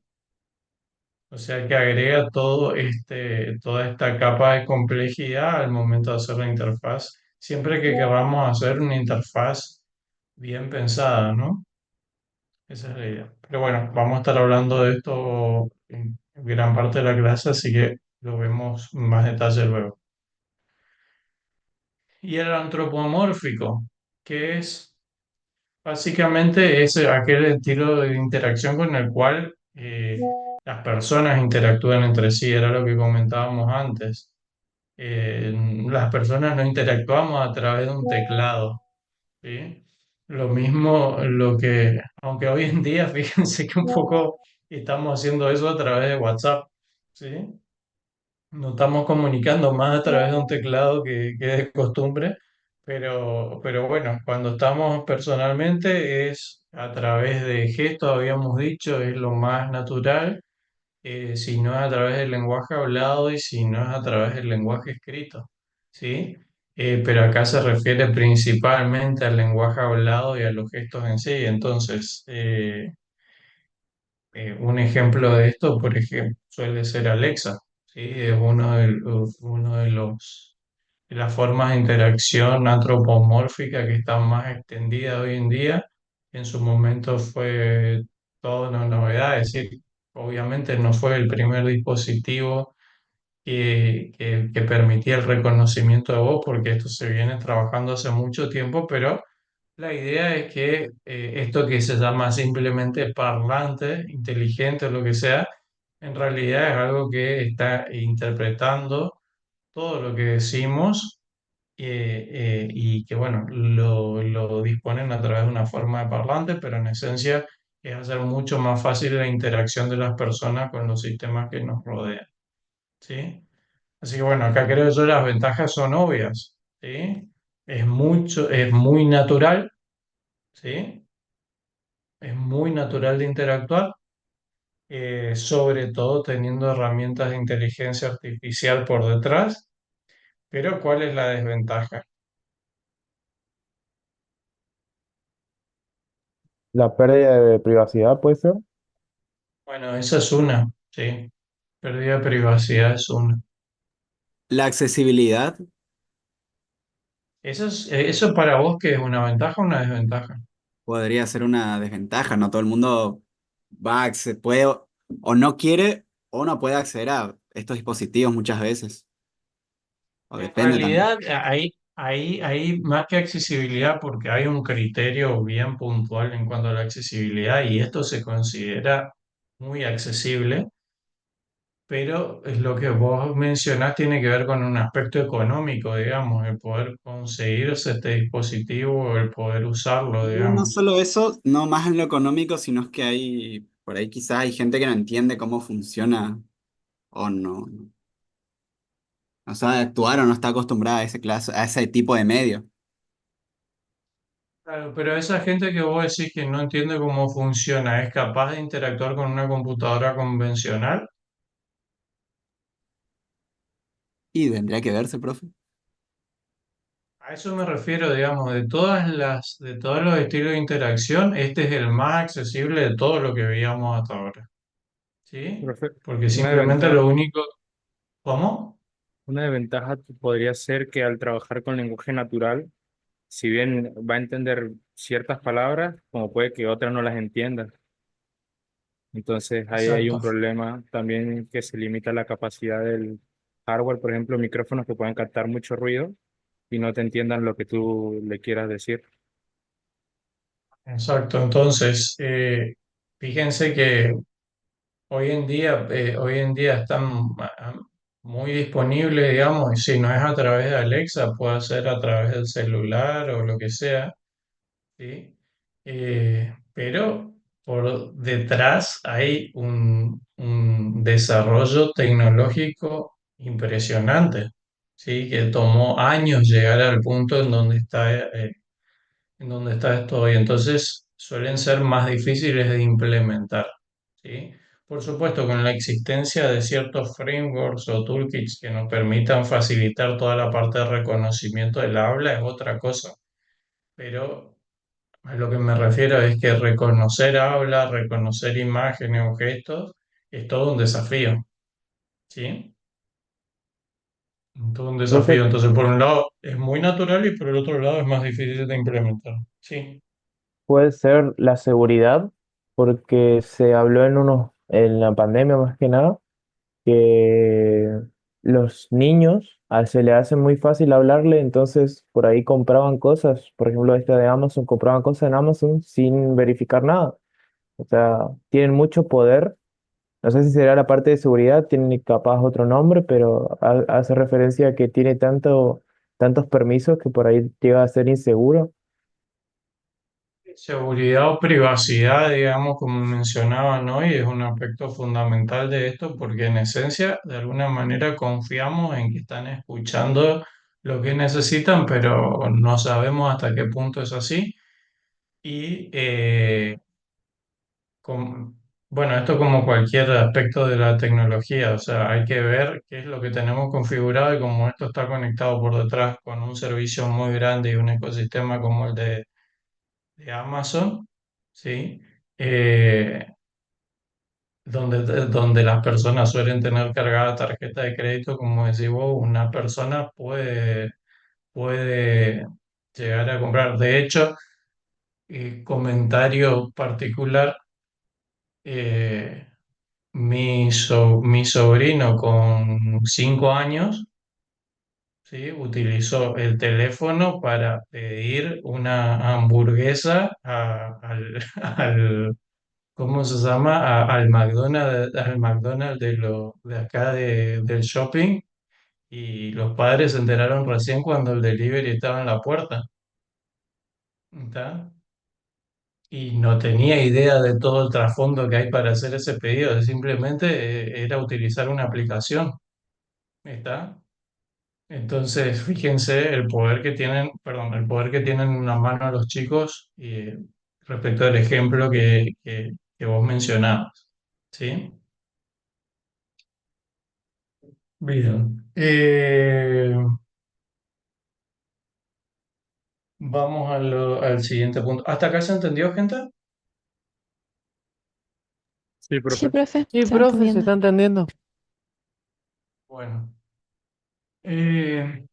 O sea que agrega toda esta capa de complejidad al momento de hacer la interfaz, siempre que queramos hacer una interfaz bien pensada, ¿no? Esa es la idea. Pero bueno, vamos a estar hablando de esto en gran parte de la clase, así que lo vemos en más detalle luego. Y el antropomórfico, que es básicamente aquel estilo de interacción con el cual las personas interactúan entre sí, era lo que comentábamos antes. Las personas no interactuamos a través de un teclado, ¿sí? Lo mismo, aunque hoy en día, fíjense que un poco estamos haciendo eso a través de WhatsApp, ¿sí? Nos estamos comunicando más a través de un teclado que de costumbre, pero bueno, cuando estamos personalmente es a través de gestos, habíamos dicho, es lo más natural, si no es a través del lenguaje hablado y si no es a través del lenguaje escrito, ¿sí? Pero acá se refiere principalmente al lenguaje hablado y a los gestos en sí. Entonces, un ejemplo de esto, por ejemplo, suele ser Alexa, ¿sí? Es uno de las formas de interacción antropomórfica que están más extendidas hoy en día. En su momento fue toda una novedad, es decir, obviamente no fue el primer dispositivo que permitía el reconocimiento de voz, porque esto se viene trabajando hace mucho tiempo, pero la idea es que esto que se llama simplemente parlante, inteligente o lo que sea, en realidad es algo que está interpretando todo lo que decimos y que, bueno, lo disponen a través de una forma de parlante, pero en esencia es hacer mucho más fácil la interacción de las personas con los sistemas que nos rodean, ¿sí? Así que, bueno, acá creo yo las ventajas son obvias, ¿sí? Es muy natural, ¿sí? Es muy natural de interactuar, sobre todo teniendo herramientas de inteligencia artificial por detrás, pero ¿cuál es la desventaja? La pérdida de privacidad puede ser. Bueno, esa es una, sí. Pérdida de privacidad es una. La accesibilidad ¿Eso para vos que es una ventaja o una desventaja? podría ser una desventaja, no todo el mundo puede o no quiere o no puede acceder a estos dispositivos muchas veces, o En depende también. realidad, hay más que accesibilidad porque hay un criterio bien puntual en cuanto a la accesibilidad y esto se considera muy accesible, pero es lo que vos mencionás tiene que ver con un aspecto económico, digamos, el poder conseguirse este dispositivo, el poder usarlo, No, no digamos. solo eso, no más en lo económico, sino es que por ahí quizás hay gente que no entiende cómo funciona o no sabe actuar o no está acostumbrada a a ese tipo de medio. Claro, pero esa gente que vos decís que no entiende cómo funciona, ¿es capaz de interactuar con una computadora convencional? Y tendría que verse, profe. A eso me refiero, digamos, de todos los estilos de interacción, este es el más accesible de todo lo que veíamos hasta ahora, ¿sí? Profe, Porque una simplemente desventaja, lo único, ¿cómo? una desventaja podría ser que al trabajar con lenguaje natural, si bien va a entender ciertas palabras, como puede que otras no las entienda. Entonces ahí hay un Exacto. problema también que se limita la capacidad del hardware, por ejemplo, micrófonos que pueden captar mucho ruido y no te entiendan lo que tú le quieras decir. Exacto, entonces, fíjense que hoy en día están muy disponibles, digamos, y si no es a través de Alexa, puede ser a través del celular o lo que sea, ¿sí? Pero por detrás hay un desarrollo tecnológico impresionante, ¿sí? Que tomó años llegar al punto en donde está esto hoy. Entonces suelen ser más difíciles de implementar, ¿sí? Por supuesto, con la existencia de ciertos frameworks o toolkits que nos permitan facilitar toda la parte de reconocimiento del habla es otra cosa, pero a lo que me refiero es que reconocer habla, reconocer imágenes o gestos es todo un desafío, ¿sí? Todo un Profe, desafío. Entonces, por un lado es muy natural y por el otro lado es más difícil de implementar. Sí. puede ser la seguridad, porque se habló en la pandemia más que nada, que los niños se le hace muy fácil hablarle, entonces por ahí compraban cosas, por ejemplo, esta de Amazon, compraban cosas en Amazon sin verificar nada. O sea, tienen mucho poder. No sé si será la parte de seguridad, tiene capaz otro nombre, pero hace referencia a que tiene tantos permisos que por ahí llega a ser inseguro. Seguridad o privacidad, digamos, como mencionaban hoy, es un aspecto fundamental de esto porque en esencia, de alguna manera, confiamos en que están escuchando lo que necesitan, pero no sabemos hasta qué punto es así. Y bueno, esto como cualquier aspecto de la tecnología, o sea, hay que ver qué es lo que tenemos configurado y cómo esto está conectado por detrás con un servicio muy grande y un ecosistema como el de Amazon, ¿sí? Eh, donde las personas suelen tener cargada tarjeta de crédito, como decís vos, una persona puede llegar a comprar. De hecho, comentario particular, eh, mi sobrino con 5 años, ¿sí? Utilizó el teléfono para pedir una hamburguesa al ¿cómo se llama? Al McDonald's de acá del shopping, y los padres se enteraron recién cuando el delivery estaba en la puerta, ¿está? Y no tenía idea de todo el trasfondo que hay para hacer ese pedido, simplemente era utilizar una aplicación, ¿está? Entonces, fíjense el poder que tienen, perdón, el poder que tienen en la mano los chicos respecto al ejemplo que vos mencionabas, ¿sí? Bien. Vamos al siguiente punto. ¿Hasta acá se entendió, gente? Sí, Sí, profe. profe, Sí, se va profe, se entendiendo. está entendiendo. Bueno. Eh,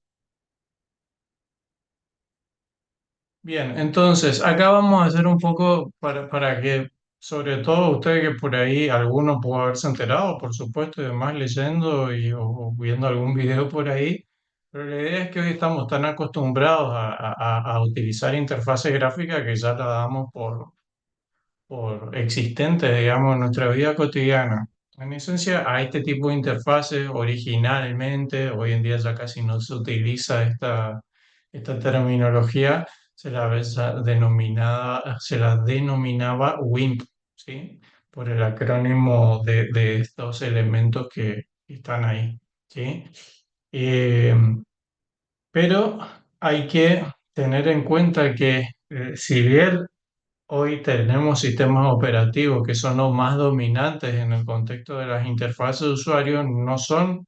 bien, entonces, acá vamos a hacer un poco para que, sobre todo ustedes que por ahí, alguno pudo haberse enterado, por supuesto, y demás leyendo o viendo algún video por ahí, pero la idea es que hoy estamos tan acostumbrados a utilizar interfaces gráficas que ya la damos por existentes, digamos, en nuestra vida cotidiana. En esencia, a este tipo de interfaces originalmente, hoy en día ya casi no se utiliza esta terminología, se la denominaba WIMP, ¿sí? Por el acrónimo de estos elementos que están ahí, ¿sí? Eh, pero hay que tener en cuenta que si bien hoy tenemos sistemas operativos que son los más dominantes en el contexto de las interfaces de usuario. No son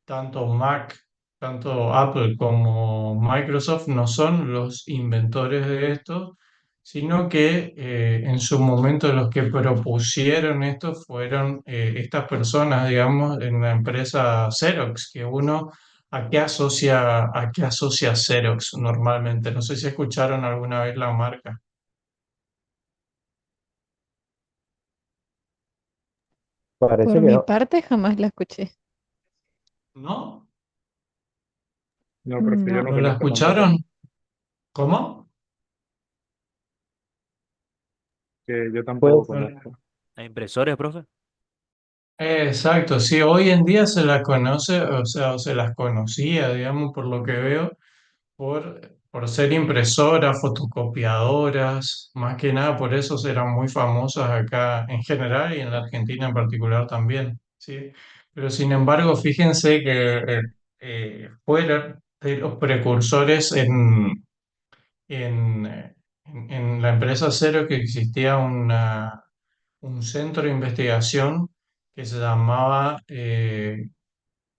tanto Mac, tanto Apple como Microsoft, no son los inventores de esto, sino que en su momento los que propusieron esto fueron estas personas, digamos, en la empresa Xerox, que uno... a qué asocia Xerox normalmente? No sé si escucharon alguna vez la marca, Parece Por que mi no. parte, jamás la escuché. ¿no? No, profe, yo No. no ¿No la conozco tampoco. escucharon? ¿Cómo? Que yo Pues tampoco conozco. ¿A impresores, profe? Exacto, sí, hoy en día se las conoce, o sea, o se las conocía, digamos, por lo que veo, por ser impresoras, fotocopiadoras, más que nada por eso eran muy famosas acá en general y en la Argentina en particular también, ¿sí? Pero sin embargo, fíjense que fueron de los precursores en la empresa Cero que existía un centro de investigación que se llamaba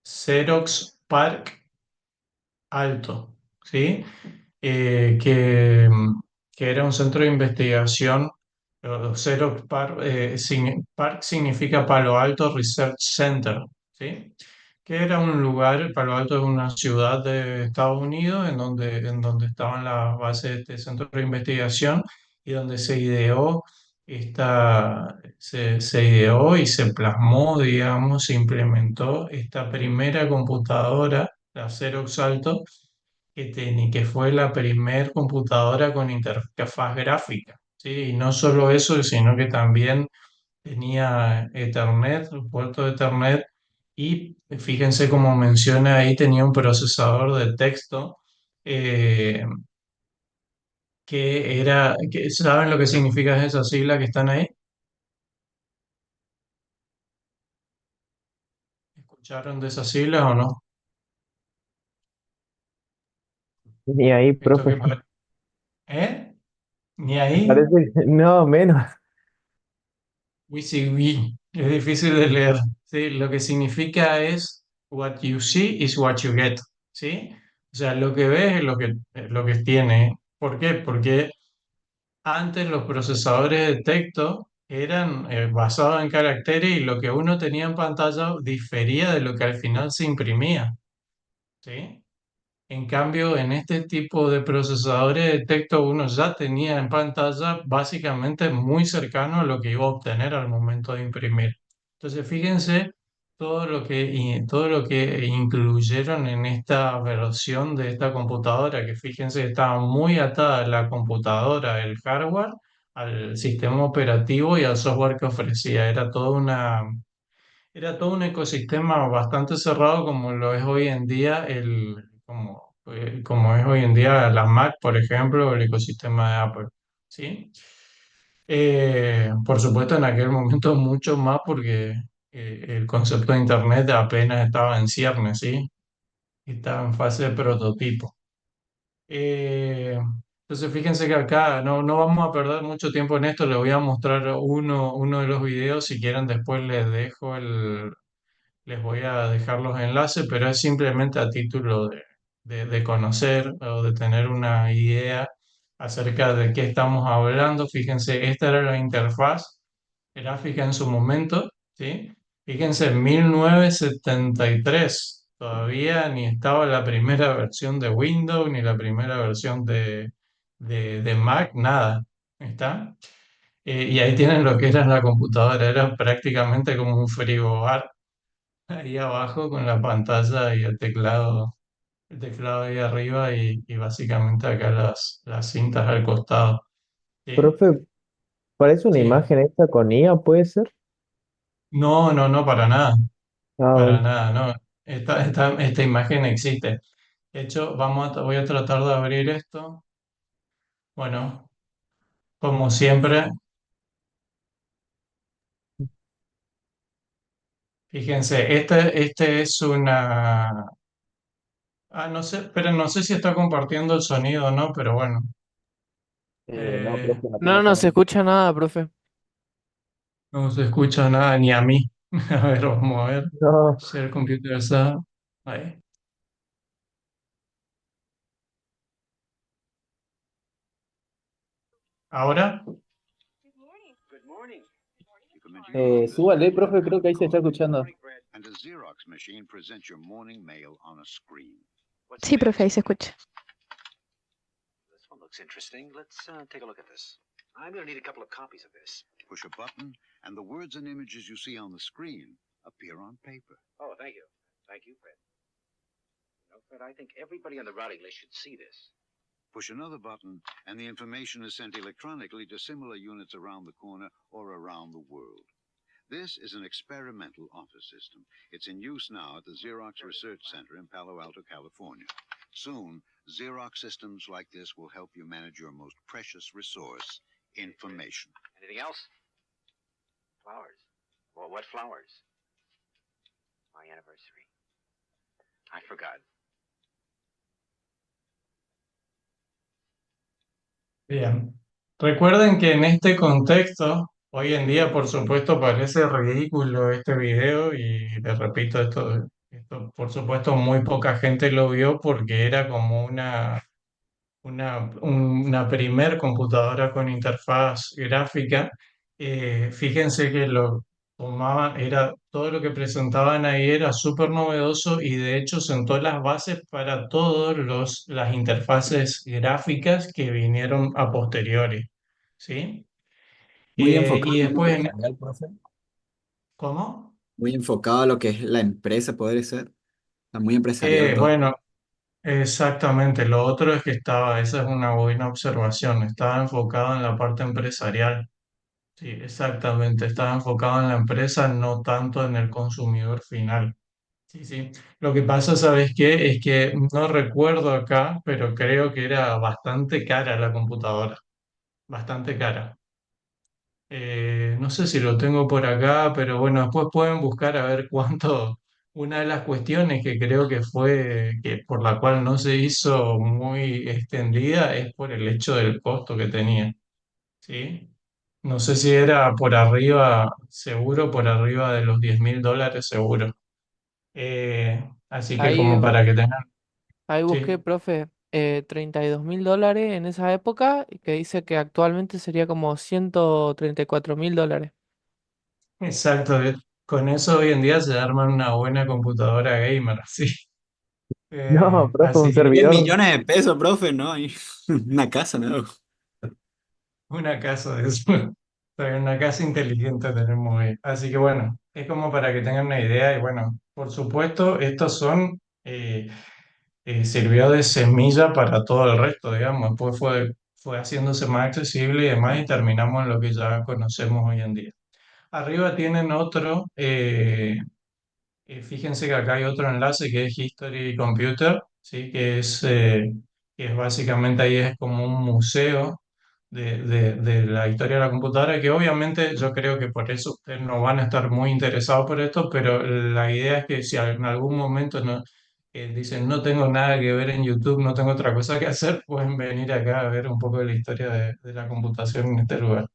Xerox Park Alto, ¿sí? Que era un centro de investigación. Xerox Park, Park significa Palo Alto Research Center, ¿sí? Que era un lugar, Palo Alto es una ciudad de Estados Unidos en donde estaban las bases de este centro de investigación y donde se ideó y se plasmó, digamos, se implementó esta primera computadora, la Xerox Alto, que fue la primer computadora con interfaz gráfica, ¿sí? Y no solo eso, sino que también tenía Ethernet, un puerto de Ethernet, y fíjense como menciona ahí, tenía un procesador de texto eh, ¿saben lo que significan esas siglas que están ahí? ¿Escucharon de esas siglas o no? Ni ahí, Esto profe. que ¿Eh? ¿Ni ahí? Parece que no, menos. WYSIWY, es difícil de leer, ¿sí? Lo que significa es what you see is what you get, ¿sí? O sea, lo que ves es lo que tiene. ¿Por qué? Porque antes los procesadores de texto eran basados en caracteres y lo que uno tenía en pantalla difería de lo que al final se imprimía, ¿sí? En cambio, en este tipo de procesadores de texto uno ya tenía en pantalla básicamente muy cercano a lo que iba a obtener al momento de imprimir. Entonces, fíjense todo lo que incluyeron en esta versión de esta computadora, que fíjense estaba muy atada la computadora, el hardware, al sistema operativo y al software que ofrecía. Era todo un ecosistema bastante cerrado como lo es hoy en día como es hoy en día la Mac, por ejemplo, o el ecosistema de Apple, ¿sí? Por supuesto, en aquel momento mucho más porque el concepto de Internet apenas estaba en ciernes, ¿sí? Estaba en fase de prototipo. Eh, entonces, fíjense que acá no vamos a perder mucho tiempo en esto, les voy a mostrar uno de los videos, si quieren después les voy a dejar los enlaces, pero es simplemente a título de conocer o de tener una idea acerca de qué estamos hablando. Fíjense, esta era la interfaz gráfica en su momento, ¿sí? Fíjense, en 1973 todavía ni estaba la primera versión de Windows, ni la primera versión de Mac, nada. ¿Está? Y ahí tienen lo que era la computadora, era prácticamente como un frigobar ahí abajo con la pantalla y el teclado ahí arriba y básicamente acá las cintas al costado. ¿Sí? Profe, parece una Sí. imagen esta con IA, ¿puede ser? No, no, no, Ah, para bueno. nada, no. Esta imagen existe. De hecho, voy a tratar de abrir esto. Bueno, como siempre, fíjense, este es una... Ah, no sé, pero no sé si está compartiendo el sonido o no, pero bueno. No, Eh, profe, no tiene No, no se sonido. escucha nada, profe. No se escucha nada ni a mí. A ver, vamos a ver. No. Share computer está ahí. Ahora, Súbale, profe, creo que ahí se está escuchando. Sí, profe, ahí se escucha. This one looks interesting. Let's take a look at this. I'm going to need a couple of copies of this. Push a button, and the words and images you see on the screen appear on paper. Oh, thank you. Thank you, Fred. You know, Fred, I think everybody on the routing list should see this. Push another button, and the information is sent electronically to similar units around the corner or around the world. This is an experimental office system. It's in use now at the Xerox Research Center in Palo Alto, California. Soon, Xerox systems like this will help you manage your most precious resource, information. Anything else? Flowers. Well, what flowers? My anniversary. I forgot. Bien. Recuerden que en este contexto, hoy en día, por supuesto, parece ridículo este video y les repito, esto por supuesto muy poca gente lo vio porque era como una primer computadora con interfaz gráfica. Fíjense que lo tomaban, era, todo lo que presentaban ahí era súper novedoso y de hecho sentó las bases para todas las interfaces gráficas que vinieron a posteriori, ¿sí? Muy enfocado Y en lo después, empresarial, profe. ¿cómo? Muy enfocado a lo que es la empresa, podría ser. Está muy empresarial todo. Bueno, exactamente. Lo otro es que estaba, esa es una buena observación, estaba enfocado en la parte empresarial. Sí, exactamente. Estaba enfocado en la empresa, no tanto en el consumidor final. Sí, sí. Lo que pasa, ¿sabes qué? Es que no recuerdo acá, pero creo que era bastante cara la computadora. Bastante cara. No sé si lo tengo por acá, pero bueno, después pueden buscar a ver cuánto. Una de las cuestiones que creo que fue que por la cual no se hizo muy extendida es por el hecho del costo que tenía. ¿Sí? No sé si era por arriba, seguro, por arriba de los $10.000, seguro. Así que Ahí, como para que tengan, ahí busqué, sí, profe, $32.000 en esa época, y que dice que actualmente sería como $134.000. exacto. Con eso hoy en día se arman una buena computadora gamer, sí. No, profe, un Así que 10 servidor. millones de pesos, profe, ¿no? Y una casa, ¿no? una casa de eso, una casa inteligente tenemos hoy. Así que bueno, es como para que tengan una idea y bueno, por supuesto, estos son... sirvió de semilla para todo el resto, digamos. Después fue haciéndose más accesible y demás y terminamos en lo que ya conocemos hoy en día. Arriba tienen otro, fíjense que acá hay otro enlace que es History Computer, ¿sí? Que es básicamente ahí es como un museo de la historia de la computadora, que obviamente yo creo que por eso ustedes no van a estar muy interesados por esto, pero la idea es que si en algún momento no, dicen no tengo nada que ver en YouTube, no tengo otra cosa que hacer, pueden venir acá a ver un poco de la historia de la computación en este lugar.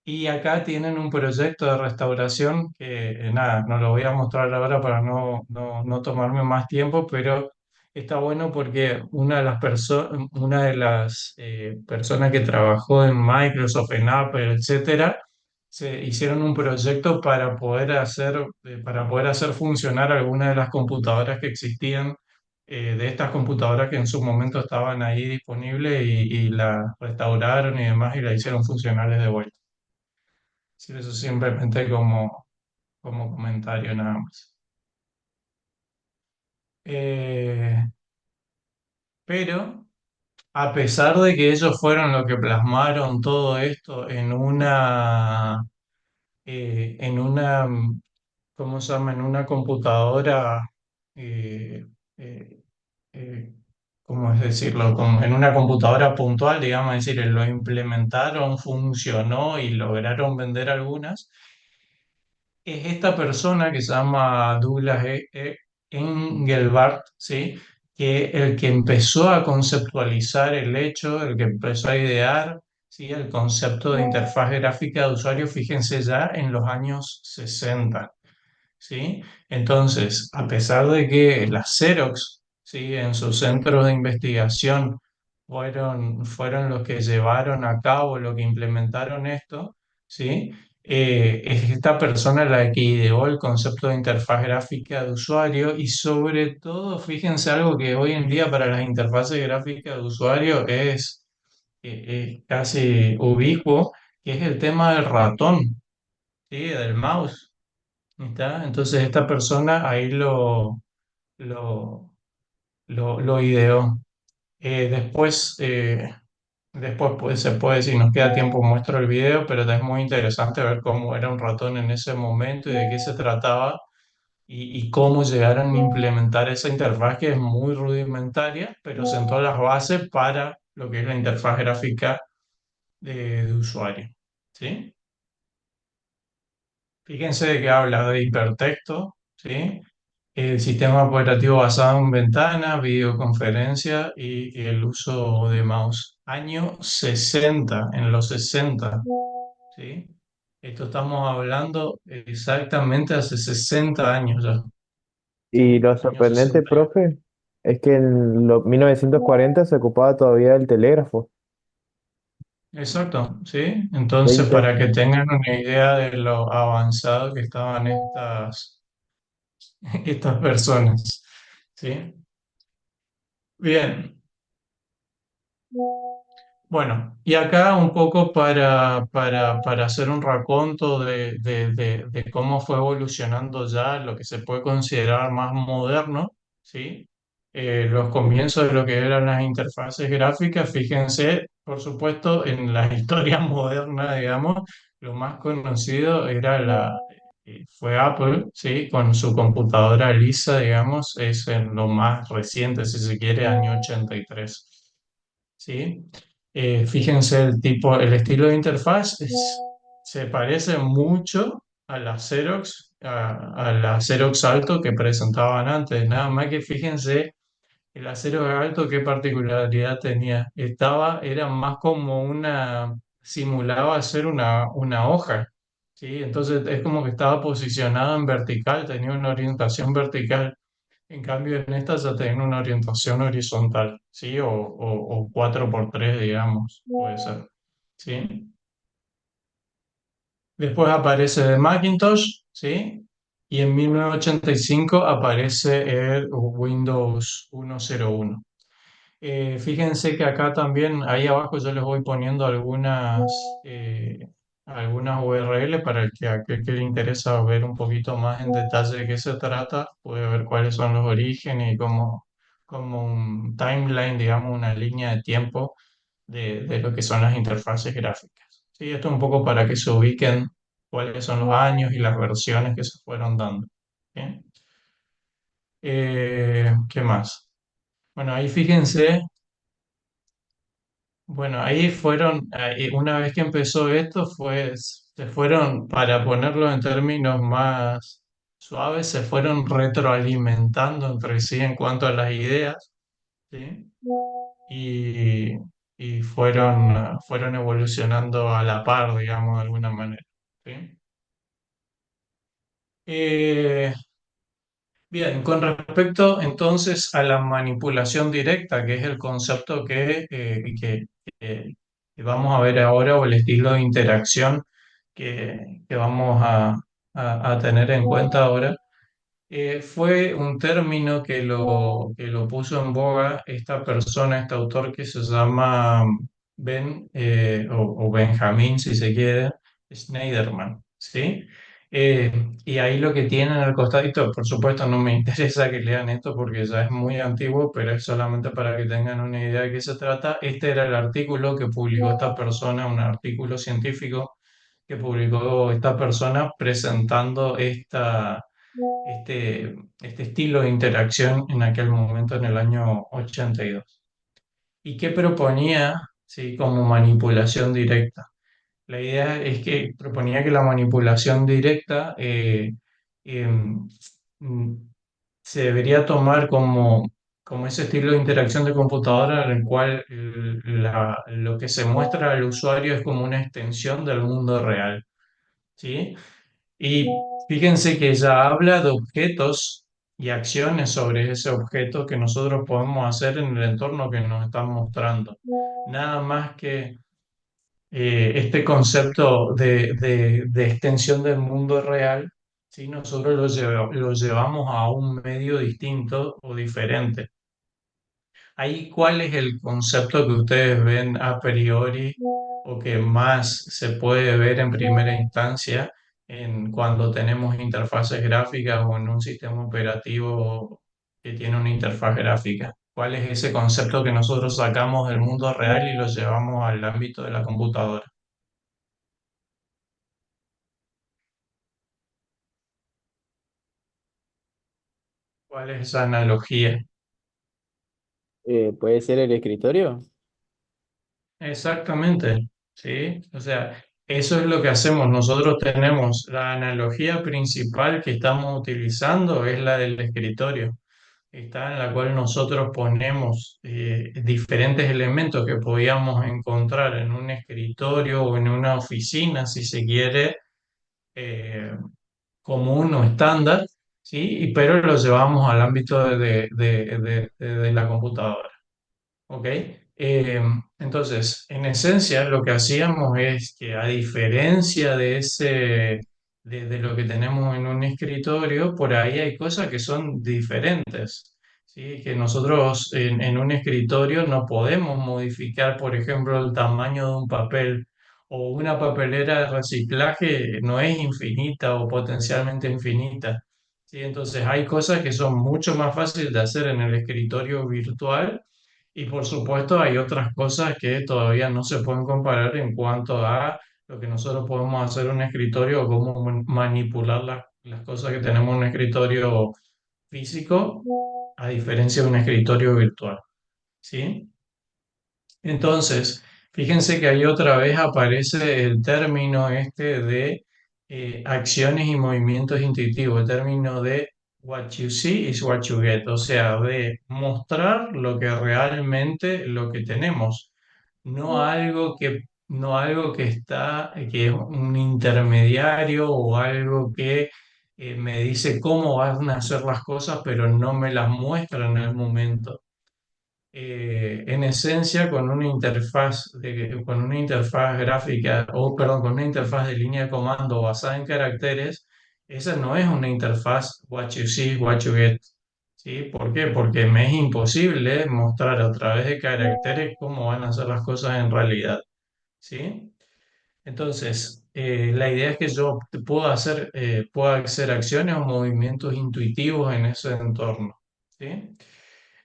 Y acá tienen un proyecto de restauración que, nada, no lo voy a mostrar ahora para no tomarme más tiempo, pero está bueno porque una de las personas que trabajó en Microsoft, en Apple, etcétera, se hicieron un proyecto para poder hacer funcionar algunas de las computadoras que existían, de estas computadoras que en su momento estaban ahí disponibles y las restauraron y demás y las hicieron funcionales de vuelta. Sí, eso simplemente como comentario nada más. Eh, pero a pesar de que ellos fueron los que plasmaron todo esto en una, ¿cómo se llama? En una computadora, eh, eh, eh, ¿cómo es decirlo? Como en una computadora puntual, digamos, es decir, lo implementaron, funcionó y lograron vender algunas. Es esta persona que se llama Douglas Engelbart, ¿sí? Que el que empezó a conceptualizar el hecho, el que empezó a idear, ¿sí? El concepto de interfaz gráfica de usuario, fíjense ya en los años 60. ¿Sí? Entonces, a pesar de que las Xerox, ¿sí? En sus centros de investigación fueron los que llevaron a cabo, lo que implementaron esto, ¿sí? Es esta persona la que ideó el concepto de interfaz gráfica de usuario y sobre todo, fíjense algo que hoy en día para las interfaces gráficas de usuario es casi ubicuo, que es el tema del ratón, ¿sí? Del mouse. ¿Está? Entonces esta persona ahí lo ideó. Después, Después se puede, si nos queda tiempo, muestro el video, pero es muy interesante ver cómo era un ratón en ese momento y de qué se trataba y cómo llegaron a implementar esa interfaz que es muy rudimentaria, pero sentó las bases para lo que es la interfaz gráfica de usuario. ¿Sí? Fíjense de que habla de hipertexto, ¿sí? El sistema operativo basado en ventanas, videoconferencia y el uso de mouse. Año 60, en los 60, ¿sí? Esto estamos hablando exactamente hace 60 años ya, Y ¿sí? lo Año sorprendente, 60. profe, es que en los 1940 se ocupaba todavía el telégrafo. Exacto, ¿sí? Entonces, 20 para que tengan una idea de lo avanzado que estaban estas personas, ¿sí? Bien. Bueno, y acá un poco para hacer un raconto de cómo fue evolucionando ya lo que se puede considerar más moderno, ¿sí? Los comienzos de lo que eran las interfaces gráficas, fíjense, por supuesto, en la historia moderna, digamos, lo más conocido fue Apple, ¿sí? Con su computadora Lisa, digamos, es en lo más reciente, si se quiere, año 83. ¿Sí? Fíjense el estilo de interfaz se parece mucho a la Xerox, a la Xerox Alto que presentaban antes. Nada más que fíjense el Xerox Alto qué particularidad tenía. Era más como simulaba ser una hoja. ¿Sí? Entonces es como que estaba posicionado en vertical, tenía una orientación vertical. En cambio, en esta ya tienen una orientación horizontal, ¿sí? O 4x3, digamos, puede ser, ¿sí? Después aparece el Macintosh, ¿sí? Y en 1985 aparece el Windows 1.01. Fíjense que acá también, ahí abajo yo les voy poniendo algunas URL para el que a aquel que le interesa ver un poquito más en detalle de qué se trata, puede ver cuáles son los orígenes y como un timeline, digamos, una línea de tiempo de lo que son las interfaces gráficas. Sí, esto un poco para que se ubiquen cuáles son los años y las versiones que se fueron dando. ¿Bien? ¿Qué más? Bueno, ahí fíjense. Bueno, una vez que empezó esto, se fueron, para ponerlo en términos más suaves, se fueron retroalimentando entre sí en cuanto a las ideas, ¿sí? Y, y fueron evolucionando a la par, digamos, de alguna manera, ¿sí? Eh, Bien, con respecto entonces a la manipulación directa, que es el concepto que vamos a ver ahora, o el estilo de interacción que vamos a tener en cuenta ahora, fue un término que lo puso en boga esta persona, este autor que se llama o Benjamín, si se quiere, Schneiderman, ¿sí? Y ahí lo que tienen al costadito, por supuesto no me interesa que lean esto porque ya es muy antiguo, pero es solamente para que tengan una idea de qué se trata. Este era el artículo que publicó esta persona, un artículo científico que publicó esta persona presentando este estilo de interacción en aquel momento, en el año 82. ¿Y qué proponía, sí, como manipulación directa? La idea es que proponía que la manipulación directa mm, se debería tomar como ese estilo de interacción de computadora en el cual lo que se muestra al usuario es como una extensión del mundo real, ¿sí? Y fíjense que ella habla de objetos y acciones sobre ese objeto que nosotros podemos hacer en el entorno que nos están mostrando. Nada más que este concepto de extensión del mundo real, ¿sí? Nosotros lo llevamos a un medio distinto o diferente. Ahí, ¿cuál es el concepto que ustedes ven a priori o que más se puede ver en primera instancia cuando tenemos interfaces gráficas o en un sistema operativo? que tiene una interfaz gráfica? ¿Cuál es ese concepto que nosotros sacamos del mundo real y lo llevamos al ámbito de la computadora? ¿Cuál es esa analogía? ¿Puede ser el escritorio? Exactamente, ¿sí? O sea, eso es lo que hacemos. Nosotros tenemos la analogía principal que estamos utilizando es la del escritorio. Está en la cual nosotros ponemos diferentes elementos que podíamos encontrar en un escritorio o en una oficina, si se quiere, eh, común o estándar, ¿sí? Pero lo llevamos al ámbito de la computadora. ¿Ok? Entonces, en esencia, lo que hacíamos es que a diferencia de lo que tenemos en un escritorio, por ahí hay cosas que son diferentes, ¿sí? Que nosotros en un escritorio no podemos modificar, por ejemplo, el tamaño de un papel o una papelera de reciclaje no es infinita o potencialmente infinita, ¿sí? Entonces, hay cosas que son mucho más fáciles de hacer en el escritorio virtual y por supuesto hay otras cosas que todavía no se pueden comparar en cuanto a lo que nosotros podemos hacer en un escritorio o cómo manipular las cosas que tenemos en un escritorio físico a diferencia de un escritorio virtual. ¿Sí? Entonces, fíjense que ahí otra vez aparece el término este de acciones y movimientos intuitivos, el término de what you see is what you get, o sea, de mostrar lo que realmente lo que tenemos, no algo que está, que es un intermediario o algo que me dice cómo van a hacer las cosas, pero no me las muestra en el momento. En esencia con una interfaz gráfica, o perdón, con una interfaz de línea de comando basada en caracteres, esa no es una interfaz what you see, what you get. ¿Sí? ¿Por qué? Porque me es imposible mostrar a través de caracteres cómo van a ser las cosas en realidad. ¿Sí? Entonces, la idea es que yo pueda hacer acciones o movimientos intuitivos en ese entorno. ¿Sí?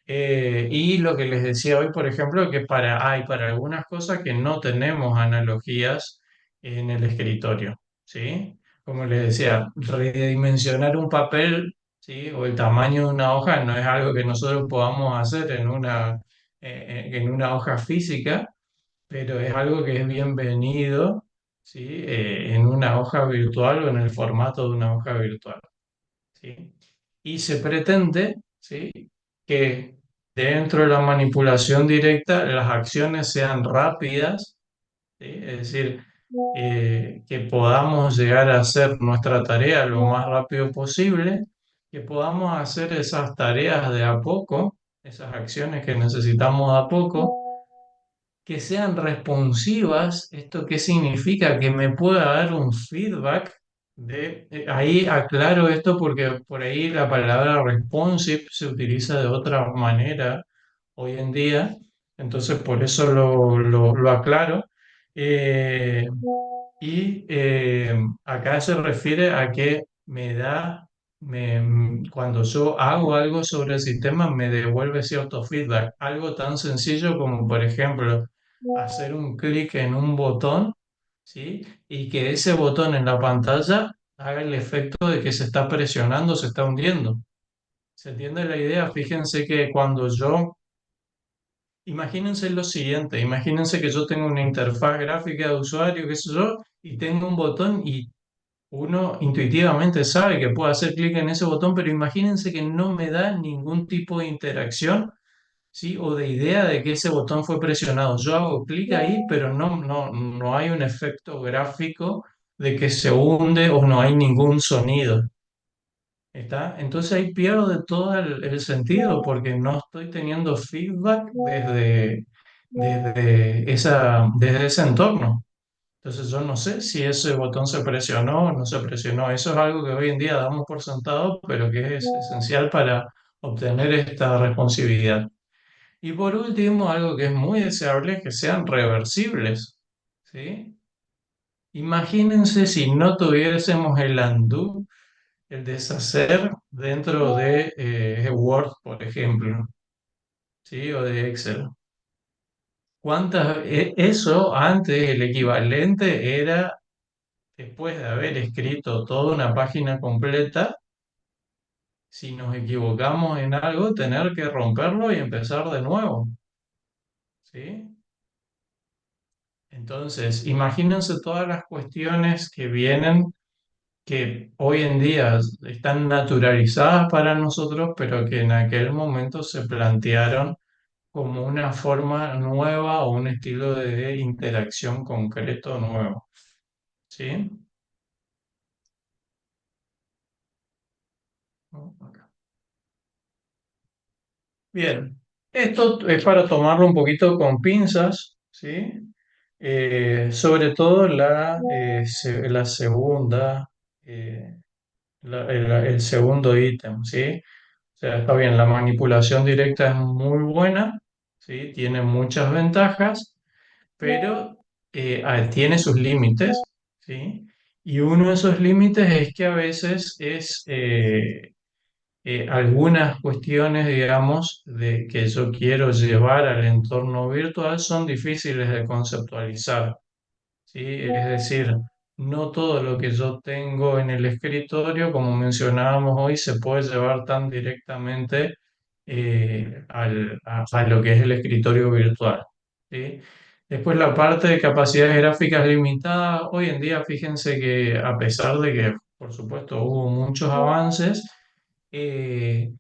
Y lo que les decía hoy, por ejemplo, que hay para algunas cosas que no tenemos analogías en el escritorio, ¿sí? Como les decía, redimensionar un papel, ¿sí? O el tamaño de una hoja no es algo que nosotros podamos hacer en una hoja física, pero es algo que es bienvenido, ¿sí? En una hoja virtual o en el formato de una hoja virtual. ¿Sí? Y se pretende, ¿sí? Que dentro de la manipulación directa las acciones sean rápidas, ¿sí? Es decir, que podamos llegar a hacer nuestra tarea lo más rápido posible, que podamos hacer esas tareas de a poco, esas acciones que necesitamos de a poco, que sean responsivas. ¿Esto qué significa? Que me pueda dar un feedback ahí aclaro esto porque por ahí la palabra responsive se utiliza de otra manera hoy en día, entonces por eso lo aclaro. Eh, Acá se refiere a que cuando yo hago algo sobre el sistema, me devuelve cierto feedback. Algo tan sencillo como, por ejemplo, hacer un clic en un botón, ¿sí? Y que ese botón en la pantalla haga el efecto de que se está presionando, se está hundiendo. ¿Se entiende la idea? Fíjense que imagínense lo siguiente, imagínense que yo tengo una interfaz gráfica de usuario, qué sé yo, y tengo un botón y uno intuitivamente sabe que puede hacer clic en ese botón, pero imagínense que no me da ningún tipo de interacción, ¿sí? O de idea de que ese botón fue presionado. Yo hago clic ahí, pero no hay un efecto gráfico de que se hunde o no hay ningún sonido. ¿Está? Entonces ahí pierdo todo el sentido porque no estoy teniendo feedback desde ese entorno. Entonces yo no sé si ese botón se presionó o no se presionó. Eso es algo que hoy en día damos por sentado, pero que es esencial para obtener esta responsividad. Y por último, algo que es muy deseable es que sean reversibles. ¿Sí? Imagínense si no tuviésemos el undo, el deshacer dentro de Word, por ejemplo, ¿sí? O de Excel. Eso antes, el equivalente era, después de haber escrito toda una página completa, si nos equivocamos en algo, tener que romperlo y empezar de nuevo, ¿sí? Entonces, imagínense todas las cuestiones que vienen, que hoy en día están naturalizadas para nosotros, pero que en aquel momento se plantearon como una forma nueva o un estilo de interacción concreto nuevo, ¿sí? Bien, esto es para tomarlo un poquito con pinzas, ¿sí? Sobre todo la segunda, eh, el segundo ítem, ¿sí? O sea, está bien, la manipulación directa es muy buena, ¿sí? Tiene muchas ventajas, pero tiene sus límites, ¿sí? Y uno de esos límites es que a veces algunas cuestiones, digamos, de que yo quiero llevar al entorno virtual son difíciles de conceptualizar, ¿sí? Es decir, no todo lo que yo tengo en el escritorio, como mencionábamos hoy, se puede llevar tan directamente a lo que es el escritorio virtual, ¿sí? Después la parte de capacidades gráficas limitadas, hoy en día fíjense que a pesar de que, por supuesto, hubo muchos avances, eh,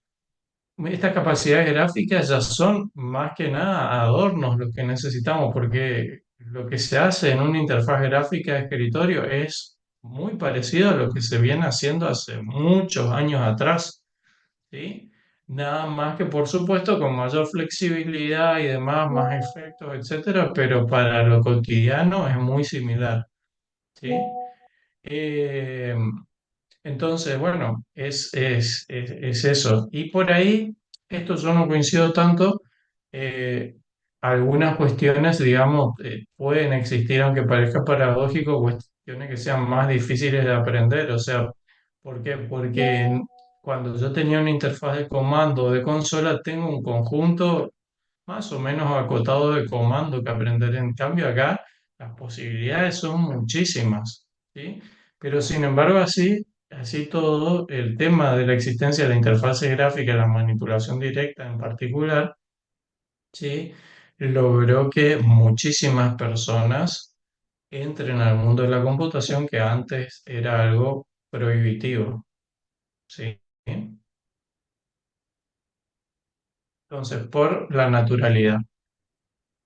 estas capacidades gráficas ya son más que nada adornos los que necesitamos, porque lo que se hace en una interfaz gráfica de escritorio es muy parecido a lo que se viene haciendo hace muchos años atrás, ¿sí? Nada más que, por supuesto, con mayor flexibilidad y demás, más efectos, etcétera, pero para lo cotidiano es muy similar, ¿sí? Eh, entonces, bueno, es eso. Y por ahí, esto yo no coincido tanto, eh, algunas cuestiones, digamos, pueden existir, aunque parezca paradójico, cuestiones que sean más difíciles de aprender. O sea, ¿por qué? Porque cuando yo tenía una interfaz de comando o de consola, tengo un conjunto más o menos acotado de comando que aprender. En cambio, acá las posibilidades son muchísimas, ¿sí? Pero sin embargo, así todo, el tema de la existencia de la interfaz gráfica, la manipulación directa en particular, ¿sí? Logró que muchísimas personas entren al mundo de la computación que antes era algo prohibitivo, ¿sí? Entonces, por la naturalidad.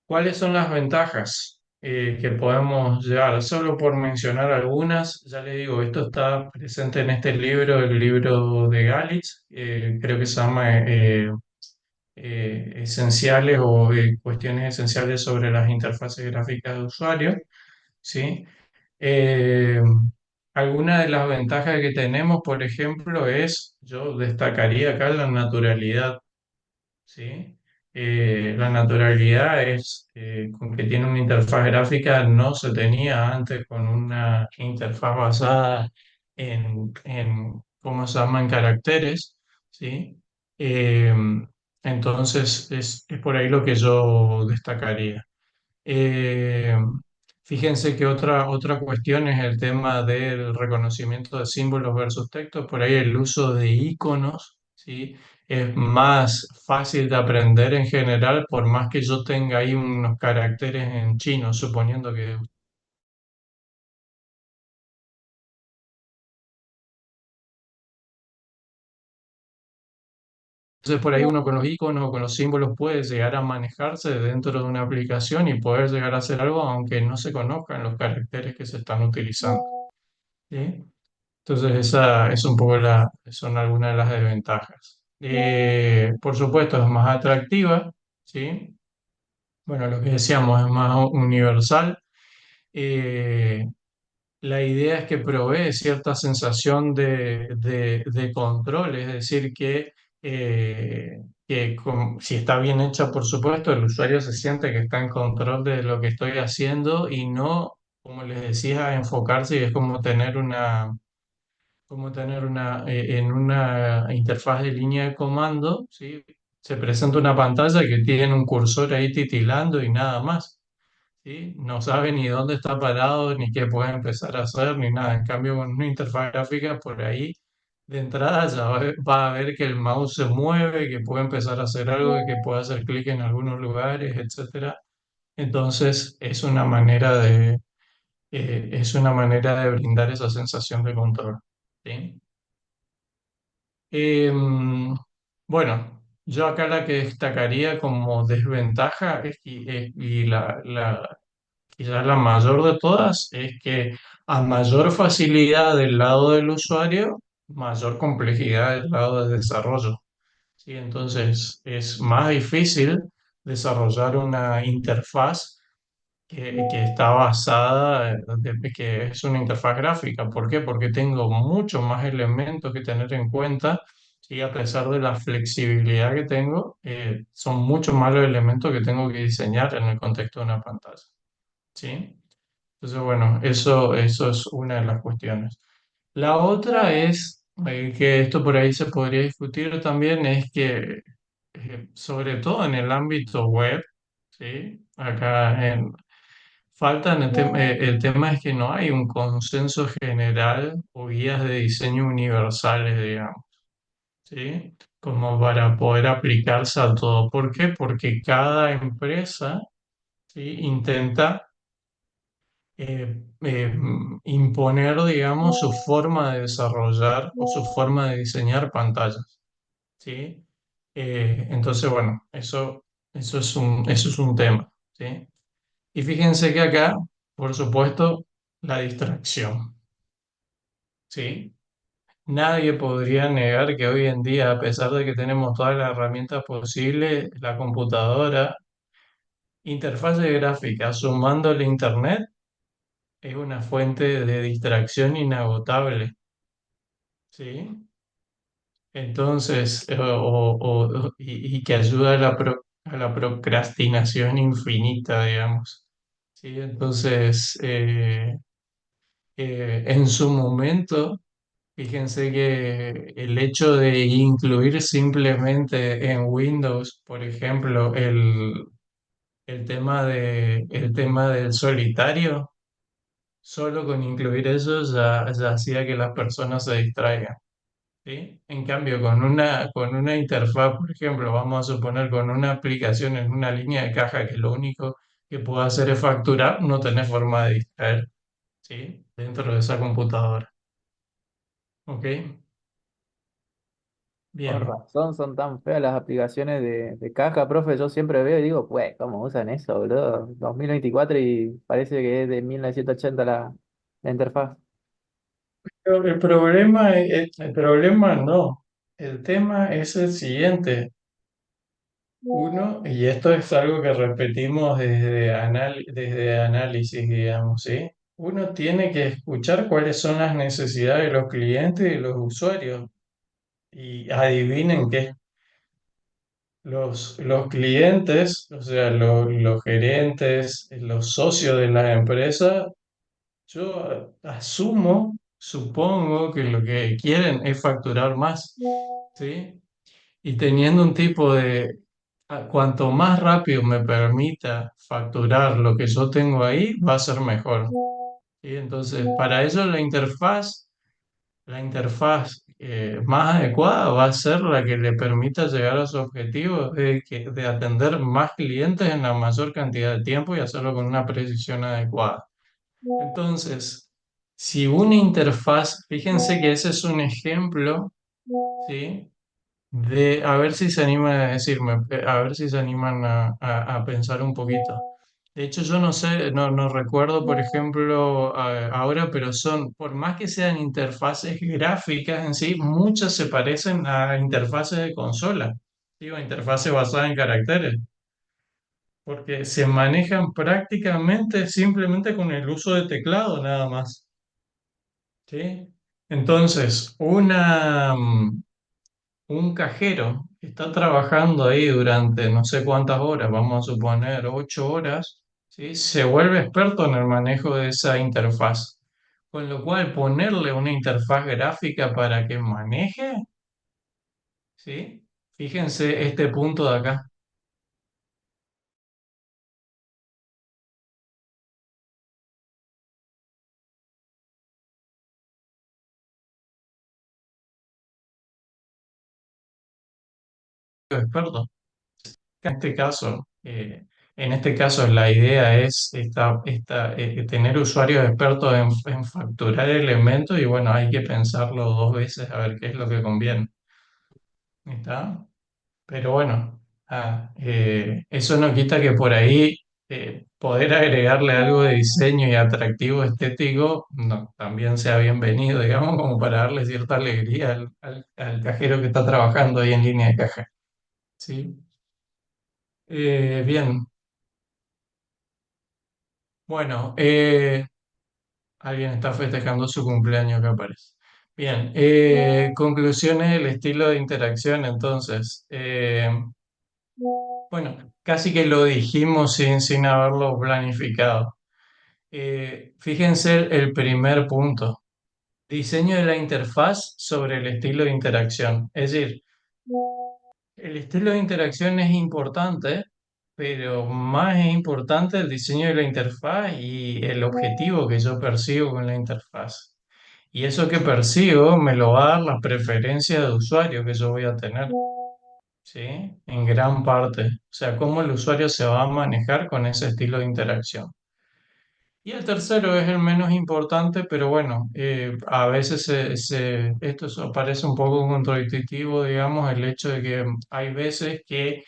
¿Cuáles son las ventajas que podemos llevar? Solo por mencionar algunas, ya le digo, esto está presente en este libro, el libro de Galitz, creo que se llama Esenciales o Cuestiones Esenciales sobre las Interfaces Gráficas de Usuario, ¿sí? Eh, alguna de las ventajas que tenemos, por ejemplo, yo destacaría acá la naturalidad. ¿Sí? La naturalidad es con que tiene una interfaz gráfica, no se tenía antes con una interfaz basada ¿cómo se llaman? Caracteres, ¿sí? Eh, entonces es por ahí lo que yo destacaría. Eh, fíjense que otra cuestión es el tema del reconocimiento de símbolos versus textos. Por ahí el uso de iconos, ¿sí? Es más fácil de aprender en general, por más que yo tenga ahí unos caracteres en chino, suponiendo que... Entonces por ahí uno con los iconos o con los símbolos puede llegar a manejarse dentro de una aplicación y poder llegar a hacer algo aunque no se conozcan los caracteres que se están utilizando, ¿sí? Entonces, esa es un poco son algunas de las desventajas. Por supuesto, es más atractiva, ¿sí? Bueno, lo que decíamos es más universal. Eh, la idea es que provee cierta sensación de control, es decir, si está bien hecha, por supuesto, el usuario se siente que está en control de lo que estoy haciendo y no, como les decía, enfocarse y es como tener como tener en una interfaz de línea de comando, ¿sí? Se presenta una pantalla que tiene un cursor ahí titilando y nada más, ¿sí? No sabe ni dónde está parado, ni qué puede empezar a hacer, ni nada. En cambio, con una interfaz gráfica por ahí, de entrada ya va a ver que el mouse se mueve, que puede empezar a hacer algo, que puede hacer clic en algunos lugares, etcétera. Entonces, es una manera de brindar esa sensación de control, ¿sí? Bueno, yo acá la que destacaría como desventaja y quizás la mayor de todas es que a mayor facilidad del lado del usuario, mayor complejidad del lado de desarrollo. ¿Sí? Entonces es más difícil desarrollar una interfaz que está basada, que es una interfaz gráfica. ¿Por qué? Porque tengo muchos más elementos que tener en cuenta y a pesar de la flexibilidad que tengo, son muchos más los elementos que tengo que diseñar en el contexto de una pantalla. ¿Sí? Entonces, bueno, eso es una de las cuestiones. La otra es, que esto por ahí se podría discutir también, es que sobre todo en el ámbito web, ¿sí? El tema es que no hay un consenso general o guías de diseño universales, digamos, ¿sí? Como para poder aplicarse a todo. ¿Por qué? Porque cada empresa, ¿sí? Intenta imponer, digamos, su forma de desarrollar o su forma de diseñar pantallas, ¿sí? Entonces, bueno, eso es un tema, ¿sí? Y fíjense que acá, por supuesto, la distracción, ¿sí? Nadie podría negar que hoy en día, a pesar de que tenemos todas las herramientas posibles, la computadora, interfaz gráfica, sumando el internet, es una fuente de distracción inagotable, ¿sí? Entonces, y que ayuda a a la procrastinación infinita, digamos, ¿sí? Entonces, en su momento, fíjense que el hecho de incluir simplemente en Windows, por ejemplo, el tema del solitario, solo con incluir eso ya hacía que las personas se distraigan, ¿sí? En cambio, con una interfaz, por ejemplo, vamos a suponer con una aplicación en una línea de caja que lo único que puede hacer es facturar, no tenés forma de distraer, ¿sí? Dentro de esa computadora. ¿Ok? Con Bien. razón son tan feas las aplicaciones de caja, profe. Yo siempre veo y digo, pues, ¿cómo usan eso, boludo? 2024 y parece que es de 1980 la interfaz. Pero el problema no. El tema es el siguiente. Uno, y esto es algo que repetimos desde análisis, digamos, ¿sí? Uno tiene que escuchar cuáles son las necesidades de los clientes y de los usuarios. Y adivinen qué, los clientes, o sea, los gerentes, los socios de las empresas, yo asumo, supongo que lo que quieren es facturar más, ¿sí? Y teniendo un tipo de, cuanto más rápido me permita facturar lo que yo tengo ahí, va a ser mejor, ¿sí? Entonces, para ello la interfaz más adecuada va a ser la que le permita llegar a su objetivo de atender más clientes en la mayor cantidad de tiempo y hacerlo con una precisión adecuada. Entonces, si una interfaz, fíjense que ese es un ejemplo, ¿sí? A ver si se animan a decirme, a ver si se animan a pensar un poquito. De hecho, yo no sé, no recuerdo, por ejemplo, ahora, pero por más que sean interfaces gráficas en sí, muchas se parecen a interfaces de consola, digo, interfaces basadas en caracteres, porque se manejan prácticamente simplemente con el uso de teclado nada más, ¿sí? Entonces, un cajero que está trabajando ahí durante no sé cuántas horas, vamos a suponer 8 horas, ¿sí? Se vuelve experto en el manejo de esa interfaz. Con lo cual, ponerle una interfaz gráfica para que maneje, ¿sí? Fíjense este punto de acá. Experto. En este caso, la idea es tener usuarios expertos en facturar elementos y bueno, hay que pensarlo dos veces a ver qué es lo que conviene. ¿Está? Pero bueno, eso no quita que por ahí poder agregarle algo de diseño y atractivo estético no, también sea bienvenido, digamos, como para darle cierta alegría al cajero que está trabajando ahí en línea de caja. ¿Sí? Bien, bueno, alguien está festejando su cumpleaños que aparece. Bien, conclusiones del estilo de interacción entonces. Bueno, casi que lo dijimos sin haberlo planificado. Fíjense el primer punto, diseño de la interfaz sobre el estilo de interacción. Es decir, el estilo de interacción es importante, pero más es importante el diseño de la interfaz y el objetivo que yo persigo con la interfaz. Y eso que persigo me lo va a dar la preferencia de usuario que yo voy a tener, ¿sí? En gran parte. O sea, cómo el usuario se va a manejar con ese estilo de interacción. Y el tercero es el menos importante, pero bueno, a veces esto parece un poco contradictivo, digamos, el hecho de que hay veces que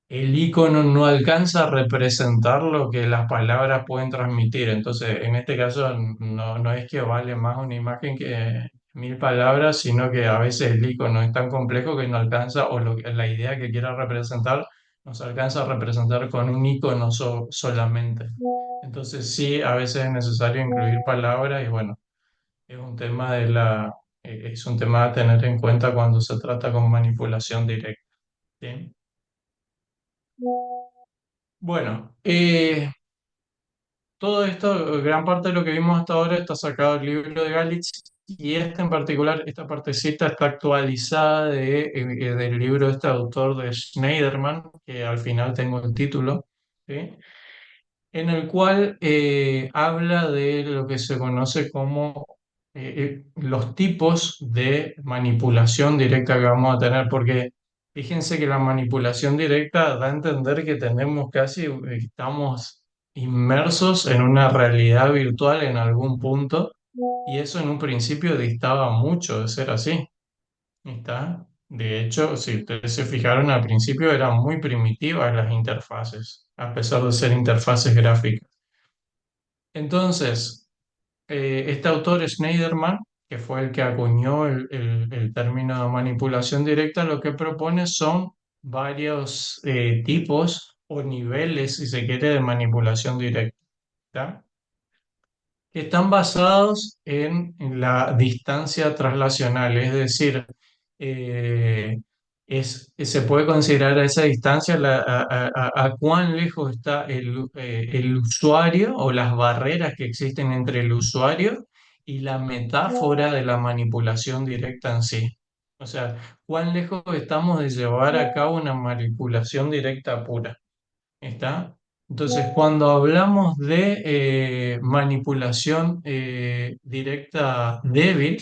el icono no alcanza a representar lo que las palabras pueden transmitir. Entonces, en este caso, no es que vale más una imagen que mil palabras, sino que a veces el icono es tan complejo que no alcanza, o la idea que quiera representar, no se alcanza a representar con un icono solamente. Entonces, sí, a veces es necesario incluir palabras y bueno, es un tema a tener en cuenta cuando se trata con manipulación directa. ¿Sí? Bueno, todo esto, gran parte de lo que vimos hasta ahora está sacado del libro de Galitz y esta en particular, esta partecita está actualizada del libro de este autor de Schneiderman, que al final tengo el título, ¿sí? En el cual habla de lo que se conoce como los tipos de manipulación directa que vamos a tener, porque fíjense que la manipulación directa da a entender que estamos inmersos en una realidad virtual en algún punto, y eso en un principio distaba mucho de ser así. ¿Está? De hecho, si ustedes se fijaron al principio eran muy primitivas las interfaces, a pesar de ser interfaces gráficas. Entonces, este autor Schneiderman, que fue el que acuñó el término de manipulación directa, lo que propone son varios tipos o niveles, si se quiere, de manipulación directa. ¿Está? Que están basados en la distancia traslacional, es decir, eh, se puede considerar a esa distancia a cuán lejos está el usuario o las barreras que existen entre el usuario y la metáfora de la manipulación directa en sí. O sea, cuán lejos estamos de llevar a cabo una manipulación directa pura. ¿Está? Entonces, cuando hablamos de manipulación directa débil,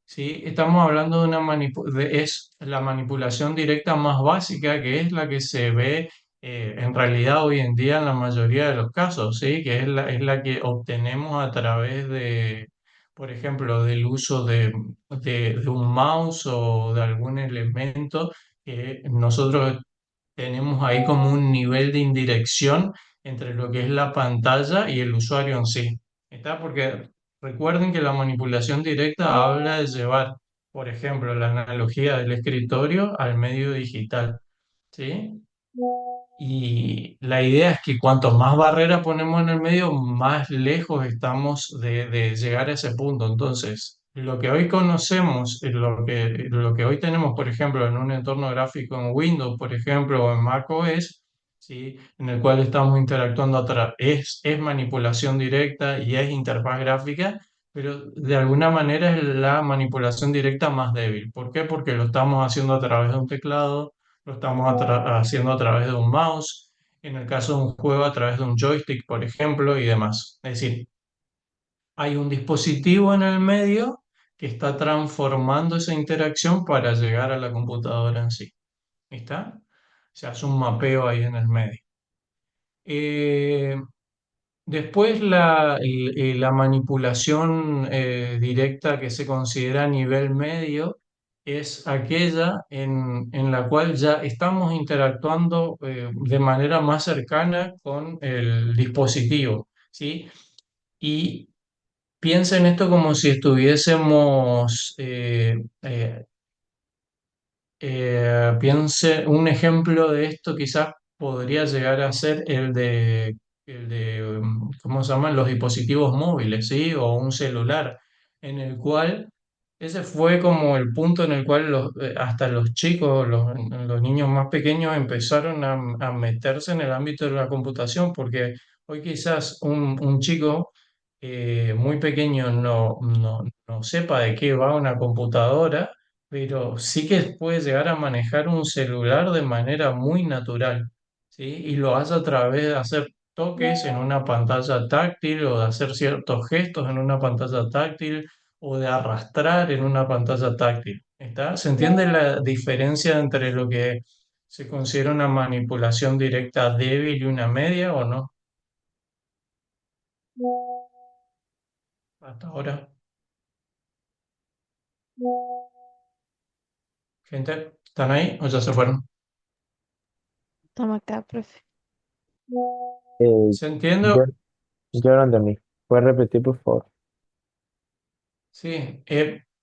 ¿sí? Estamos hablando de es la manipulación directa más básica, que es la que se ve en realidad hoy en día en la mayoría de los casos, ¿sí? Que es la que obtenemos a través de, por ejemplo, del uso de un mouse o de algún elemento que nosotros tenemos ahí como un nivel de indirección entre lo que es la pantalla y el usuario en sí. ¿Está? Porque recuerden que la manipulación directa habla de llevar, por ejemplo, la analogía del escritorio al medio digital. ¿Sí? Y la idea es que cuanto más barrera ponemos en el medio, más lejos estamos de llegar a ese punto. Entonces, lo que hoy conocemos, lo que hoy tenemos, por ejemplo, en un entorno gráfico en Windows, por ejemplo, o en macOS, ¿sí? En el cual estamos interactuando es manipulación directa y es interfaz gráfica, pero de alguna manera es la manipulación directa más débil. ¿Por qué? Porque lo estamos haciendo a través de un teclado, lo estamos haciendo a través de un mouse, en el caso de un juego a través de un joystick, por ejemplo, y demás. Es decir, hay un dispositivo en el medio que está transformando esa interacción para llegar a la computadora en sí. ¿Está? Se hace un mapeo ahí en el medio. Eh, Después la manipulación directa que se considera a nivel medio es aquella en la cual ya estamos interactuando de manera más cercana con el dispositivo, ¿sí? Y piensa en esto como si estuviésemos piense, un ejemplo de esto quizás podría llegar a ser ¿cómo se llaman? Los dispositivos móviles, ¿sí? O un celular, en el cual ese fue como el punto en el cual hasta los chicos, los niños más pequeños empezaron a meterse en el ámbito de la computación, porque hoy quizás un chico muy pequeño no sepa de qué va una computadora, pero sí que puede llegar a manejar un celular de manera muy natural, ¿sí? Y lo hace a través de hacer toques en una pantalla táctil o de hacer ciertos gestos en una pantalla táctil o de arrastrar en una pantalla táctil, ¿está? ¿Se entiende la diferencia entre lo que se considera una manipulación directa débil y una media o no? Hasta ahora. Gente, ¿están ahí o ya se fueron? Toma acá, profe. Eh, ¿Se entiende? yo, yo no entendí. ¿Puedes repetir, por favor? Sí,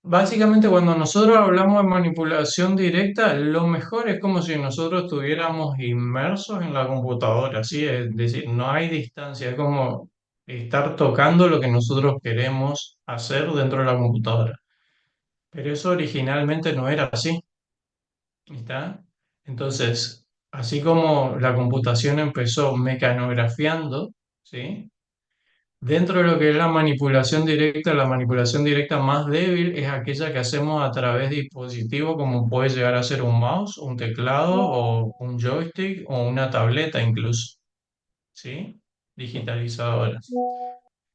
básicamente cuando nosotros hablamos de manipulación directa, lo mejor es como si nosotros estuviéramos inmersos en la computadora, ¿sí? Es decir, no hay distancia, es como estar tocando lo que nosotros queremos hacer dentro de la computadora. Pero eso originalmente no era así, ¿está? Entonces, así como la computación empezó mecanografiando, ¿sí? Dentro de lo que es la manipulación directa más débil es aquella que hacemos a través de dispositivos como puede llegar a ser un mouse, un teclado o un joystick o una tableta incluso, ¿sí? Digitalizadoras.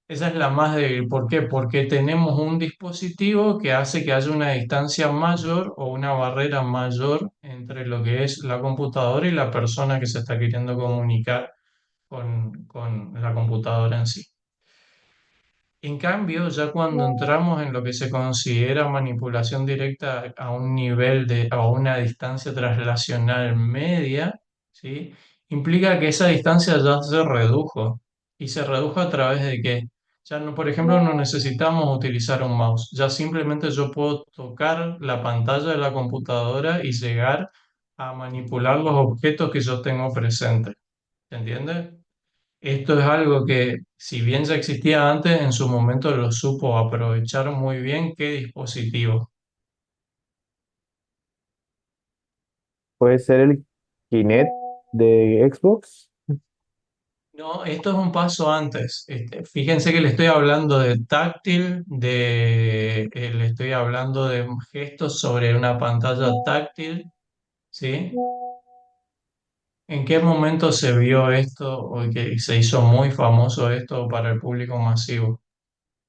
Esa es la más débil. ¿Por qué? Porque tenemos un dispositivo que hace que haya una distancia mayor o una barrera mayor entre lo que es la computadora y la persona que se está queriendo comunicar con la computadora en sí. En cambio, ya cuando entramos en lo que se considera manipulación directa a un nivel a una distancia translacional media, ¿sí? Implica que esa distancia ya se redujo. ¿Y se redujo a través de qué? Ya no, por ejemplo, no necesitamos utilizar un mouse. Ya simplemente yo puedo tocar la pantalla de la computadora y llegar a manipular los objetos que yo tengo presentes. ¿Se entiende? Esto es algo que, si bien ya existía antes, en su momento lo supo aprovechar muy bien qué dispositivo. ¿Puede ser el Kinect de Xbox? No, esto es un paso antes. Fíjense que le estoy hablando de táctil, le estoy hablando de gestos sobre una pantalla táctil, ¿sí? ¿En qué momento se vio esto o que se hizo muy famoso esto para el público masivo?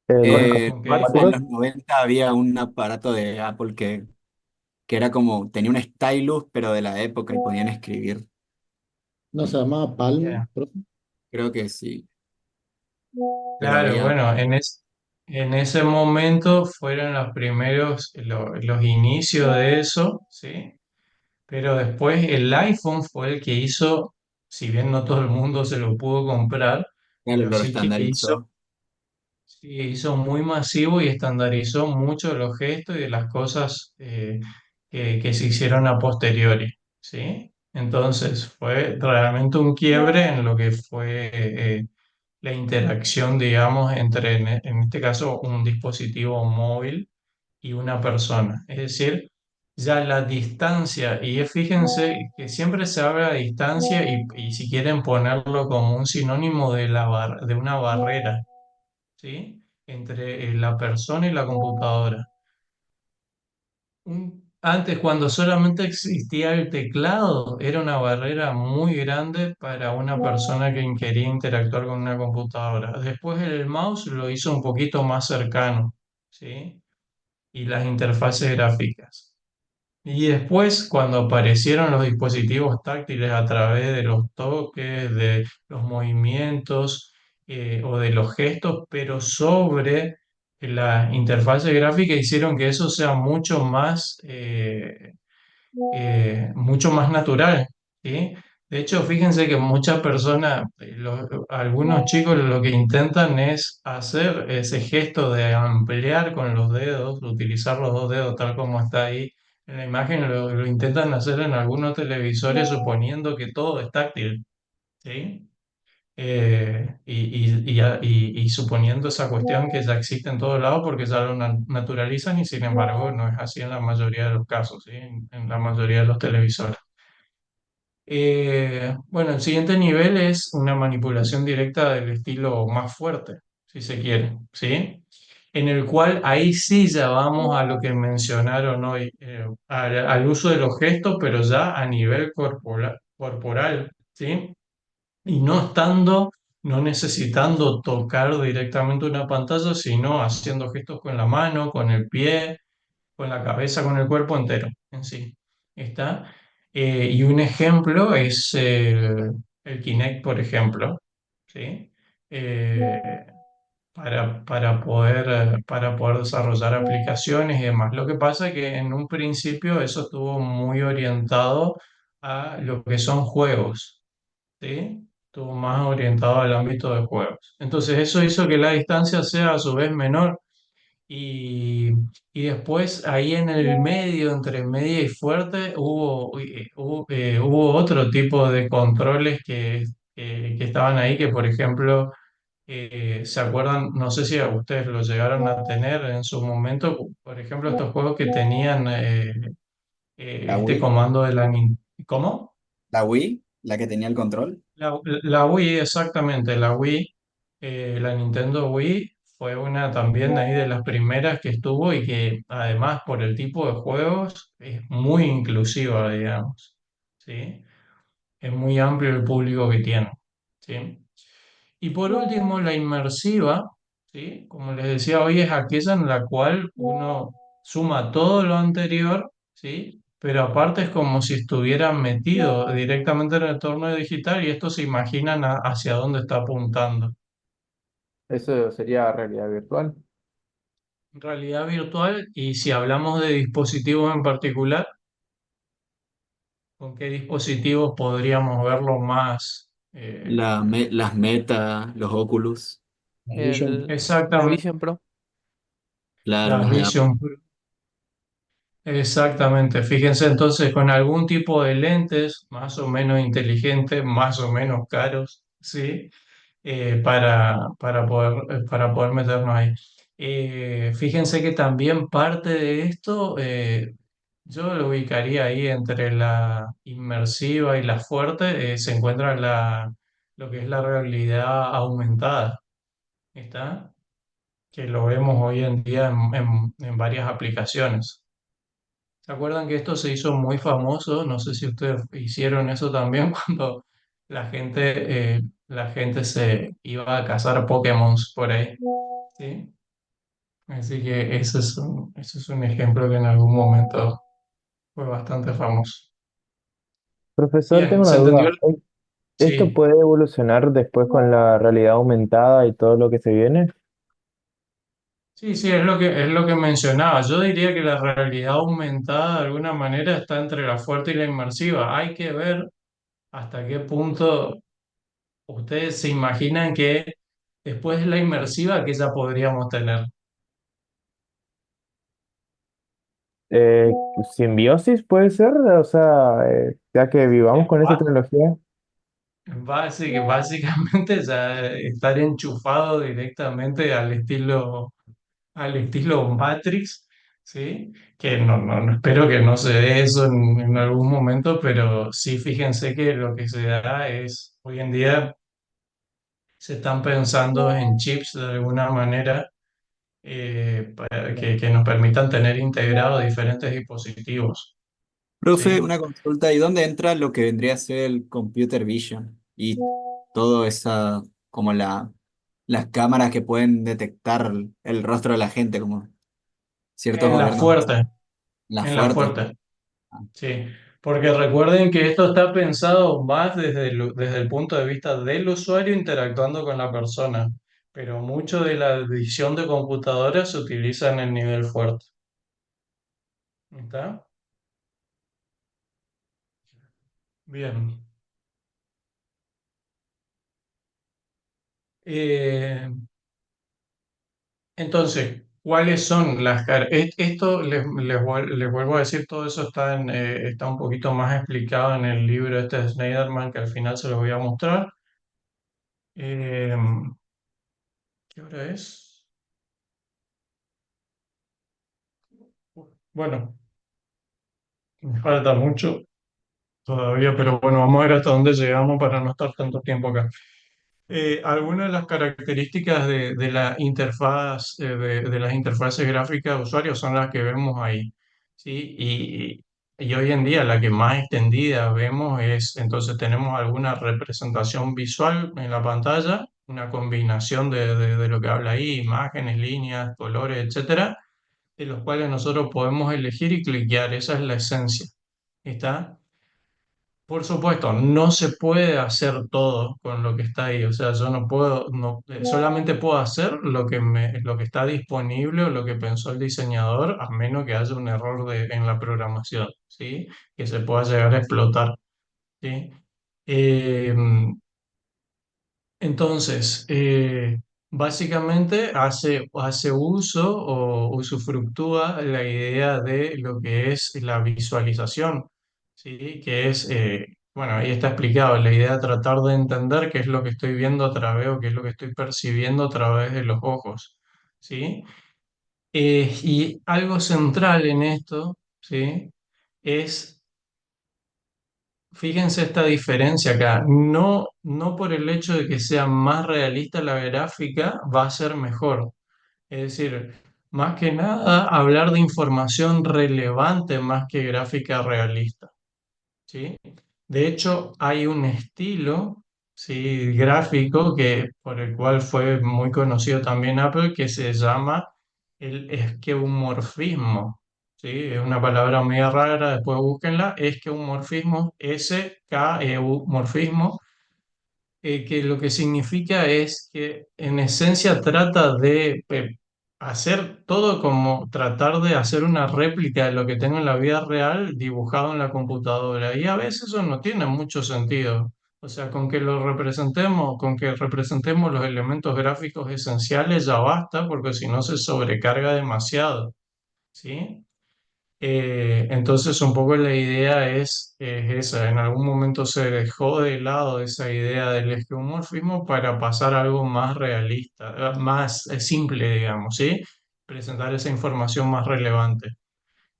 ¿El ¿Con qué En cuatro? los 90 había un aparato de Apple que era como, tenía un stylus, pero de la época y podían escribir. ¿No se llamaba Palm, Ya. profe? Creo que sí, pero Claro, había... bueno, en ese momento fueron los primeros, los inicios de eso, ¿sí? Pero después el iPhone fue el que hizo, si bien no todo el mundo se lo pudo comprar, Claro, pero lo sí que hizo, estandarizó. sí, hizo muy masivo y estandarizó mucho de los gestos y de las cosas que se hicieron a posteriori, ¿sí? Entonces fue realmente un quiebre en lo que fue la interacción, digamos, entre, en este caso, un dispositivo móvil y una persona. Es decir, ya la distancia, y fíjense que siempre se habla de distancia y si quieren ponerlo como un sinónimo de una barrera, ¿sí? entre la persona y la computadora. Antes, cuando solamente existía el teclado, era una barrera muy grande para una persona que quería interactuar con una computadora. Después el mouse lo hizo un poquito más cercano, ¿sí? Y las interfaces gráficas. Y después, cuando aparecieron los dispositivos táctiles a través de los toques, de los movimientos o de los gestos, pero sobre la interfaz gráfica, hicieron que eso sea mucho más natural, ¿sí? De hecho, fíjense que muchas personas, algunos chicos lo que intentan es hacer ese gesto de ampliar con los dedos, utilizar los dos dedos tal como está ahí en la imagen, lo intentan hacer en algunos televisores suponiendo que todo es táctil, ¿sí? Y suponiendo esa cuestión que ya existe en todos lados porque ya lo naturalizan y sin embargo no es así en la mayoría de los casos, ¿sí? En la mayoría de los televisores. Bueno, el siguiente nivel es una manipulación directa del estilo más fuerte, si se quiere, ¿sí? En el cual ahí sí ya vamos a lo que mencionaron hoy, al uso de los gestos, pero ya a nivel corporal, ¿sí? Y no necesitando tocar directamente una pantalla, sino haciendo gestos con la mano, con el pie, con la cabeza, con el cuerpo entero en sí. ¿Está? Y un ejemplo es el Kinect, por ejemplo, ¿sí? Eh, para poder desarrollar aplicaciones y demás. Lo que pasa es que en un principio eso estuvo muy orientado a lo que son juegos, ¿sí? Estuvo más orientado al ámbito de juegos. Entonces eso hizo que la distancia sea a su vez menor y, y después ahí en el medio, entre media y fuerte, hubo otro tipo de controles que estaban ahí, que por ejemplo, ¿se acuerdan? No sé si a ustedes lo llegaron a tener en su momento, por ejemplo, estos juegos que tenían La este Wii, comando de la Nintendo. ¿Cómo? la Wii, la que tenía el control. La Wii, exactamente, la Wii, la Nintendo Wii fue una también ahí de las primeras que estuvo y que además por el tipo de juegos es muy inclusiva, digamos, ¿sí? Es muy amplio el público que tiene, ¿sí? Y por último, la inmersiva, ¿sí? Como les decía hoy, es aquella en la cual uno suma todo lo anterior, ¿sí? Pero aparte es como si estuviera metido directamente en el entorno digital y esto se imaginan hacia dónde está apuntando. Eso sería realidad virtual. Realidad virtual, y si hablamos de dispositivos en particular, ¿con qué dispositivos podríamos verlo más? Las Meta, los Oculus, La Vision. La Exactamente, Vision Pro. claro, las las de Apple. Vision. Exactamente, fíjense entonces con algún tipo de lentes más o menos inteligentes, más o menos caros, ¿sí? Para poder meternos ahí. Fíjense que también parte de esto, yo lo ubicaría ahí entre la inmersiva y la fuerte, se encuentra lo que es la realidad aumentada, ¿está? Que lo vemos hoy en día en varias aplicaciones. ¿Se acuerdan que esto se hizo muy famoso? No sé si ustedes hicieron eso también cuando la gente se iba a cazar Pokémon por ahí, ¿sí? Así que ese es un ejemplo que en algún momento fue bastante famoso. Profesor, tengo Bien, una ¿se entendió? duda. ¿Esto Sí, puede evolucionar después con la realidad aumentada y todo lo que se viene? sí, sí, es lo que mencionaba. Yo diría que la realidad aumentada de alguna manera está entre la fuerte y la inmersiva. Hay que ver hasta qué punto ustedes se imaginan que después de la inmersiva que ya podríamos tener. ¿Simbiosis puede ser? O sea, ya que vivamos Eh, con esa ba- tecnología. Básicamente ya estar enchufado directamente al estilo Matrix, ¿sí? Que no espero que no se dé eso en algún momento, pero sí fíjense que lo que se da es, hoy en día se están pensando en chips de alguna manera para que nos permitan tener integrados diferentes dispositivos. Profe, ¿Sí? una consulta, ¿y dónde entra lo que vendría a ser el computer vision? Y todo esa, como las cámaras que pueden detectar el rostro de la gente, como ciertos En la gobiernos, fuerte, las en la fuertes. fuerte. Sí, porque recuerden que esto está pensado más desde el punto de vista del usuario interactuando con la persona, pero mucho de la visión de computadoras se utiliza en el nivel fuerte. ¿Está? Bien. Eh, entonces, ¿cuáles son las Esto les vuelvo a decir, todo eso está un poquito más explicado en el libro este de Schneiderman, que al final se los voy a mostrar. Eh, ¿Qué hora es? Bueno, me falta mucho todavía, pero bueno, vamos a ver hasta dónde llegamos para no estar tanto tiempo acá. Algunas de las características de la interfaz, de las interfaces gráficas de usuario son las que vemos ahí, ¿sí? Y hoy en día la que más extendida vemos es, entonces tenemos alguna representación visual en la pantalla, una combinación de lo que habla ahí, imágenes, líneas, colores, etcétera, de los cuales nosotros podemos elegir y cliquear, esa es la esencia, ¿está? Por supuesto, no se puede hacer todo con lo que está ahí. O sea, yo no puedo, no, solamente puedo hacer lo que está disponible o lo que pensó el diseñador, a menos que haya un error en la programación, ¿sí? Que se pueda llegar a explotar, ¿sí? Eh, entonces, básicamente hace uso o usufructúa la idea de lo que es la visualización, ¿sí? Que es, bueno, ahí está explicado, la idea de tratar de entender qué es lo que estoy viendo a través o qué es lo que estoy percibiendo a través de los ojos, ¿sí? Y algo central en esto, ¿sí? Es Fíjense esta diferencia acá. No por el hecho de que sea más realista la gráfica va a ser mejor. Es decir, más que nada hablar de información relevante más que gráfica realista. ¿Sí? De hecho, hay un estilo, ¿sí? Gráfico por el cual fue muy conocido también Apple, que se llama el esqueumorfismo. ¿Sí? Es una palabra media rara, después búsquenla. Esqueumorfismo, S-K-E-U, morfismo, que lo que significa es que en esencia trata de hacer todo como tratar de hacer una réplica de lo que tengo en la vida real dibujado en la computadora. Y a veces eso no tiene mucho sentido. O sea, con que representemos los elementos gráficos esenciales ya basta, porque si no se sobrecarga demasiado. ¿Sí? Entonces, un poco la idea es esa. En algún momento se dejó de lado esa idea del esquemorfismo para pasar a algo más realista, más simple, digamos, ¿sí? Presentar esa información más relevante.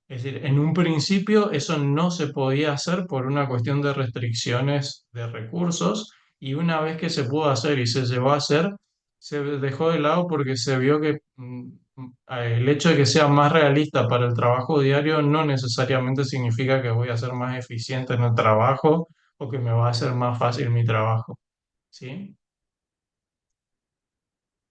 Es decir, en un principio eso no se podía hacer por una cuestión de restricciones de recursos y una vez que se pudo hacer y se llevó a hacer, se dejó de lado porque se vio que el hecho de que sea más realista para el trabajo diario no necesariamente significa que voy a ser más eficiente en el trabajo o que me va a hacer más fácil mi trabajo, ¿sí?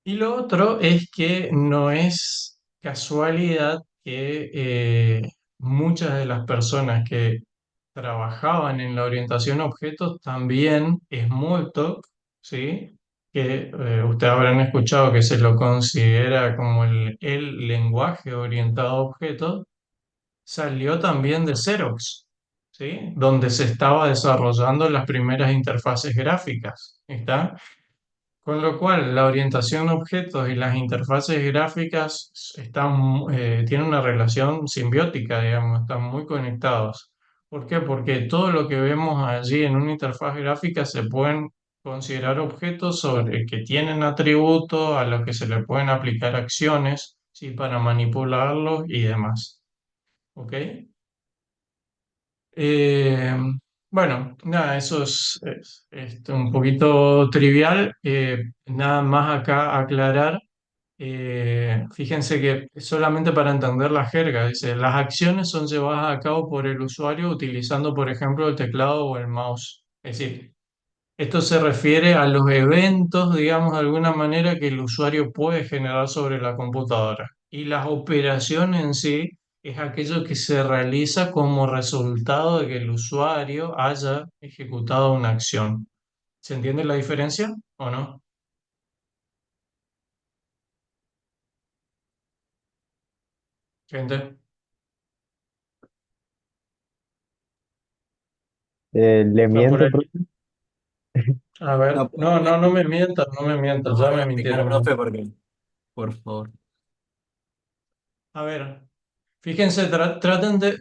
Y lo otro es que no es casualidad que muchas de las personas que trabajaban en la orientación a objetos también Smalltalk, ¿sí? Que ustedes habrán escuchado que se lo considera como el lenguaje orientado a objetos, salió también de Xerox, ¿sí? Donde se estaba desarrollando las primeras interfaces gráficas, ¿está? Con lo cual, la orientación a objetos y las interfaces gráficas tienen una relación simbiótica, digamos, están muy conectados. ¿Por qué? Porque todo lo que vemos allí en una interfaz gráfica se pueden considerar objetos sobre que tienen atributos a los que se le pueden aplicar acciones, ¿sí? Para manipularlos y demás. ¿Ok? Eh, bueno, nada, eso es un poquito trivial. Nada más acá aclarar Fíjense que solamente para entender la jerga, dice, las acciones son llevadas a cabo por el usuario utilizando, por ejemplo, el teclado o el mouse. Es decir, esto se refiere a los eventos, digamos, de alguna manera que el usuario puede generar sobre la computadora. Y las operaciones en sí es aquello que se realiza como resultado de que el usuario haya ejecutado una acción. ¿Se entiende la diferencia o no? Gente. ¿Le Está por miento, ahí. profe? A ver, No, no, no, no me mientas, no me mientas, no ya voy a me explicar, mintieron. profe, porque, por favor. A ver, fíjense, traten de,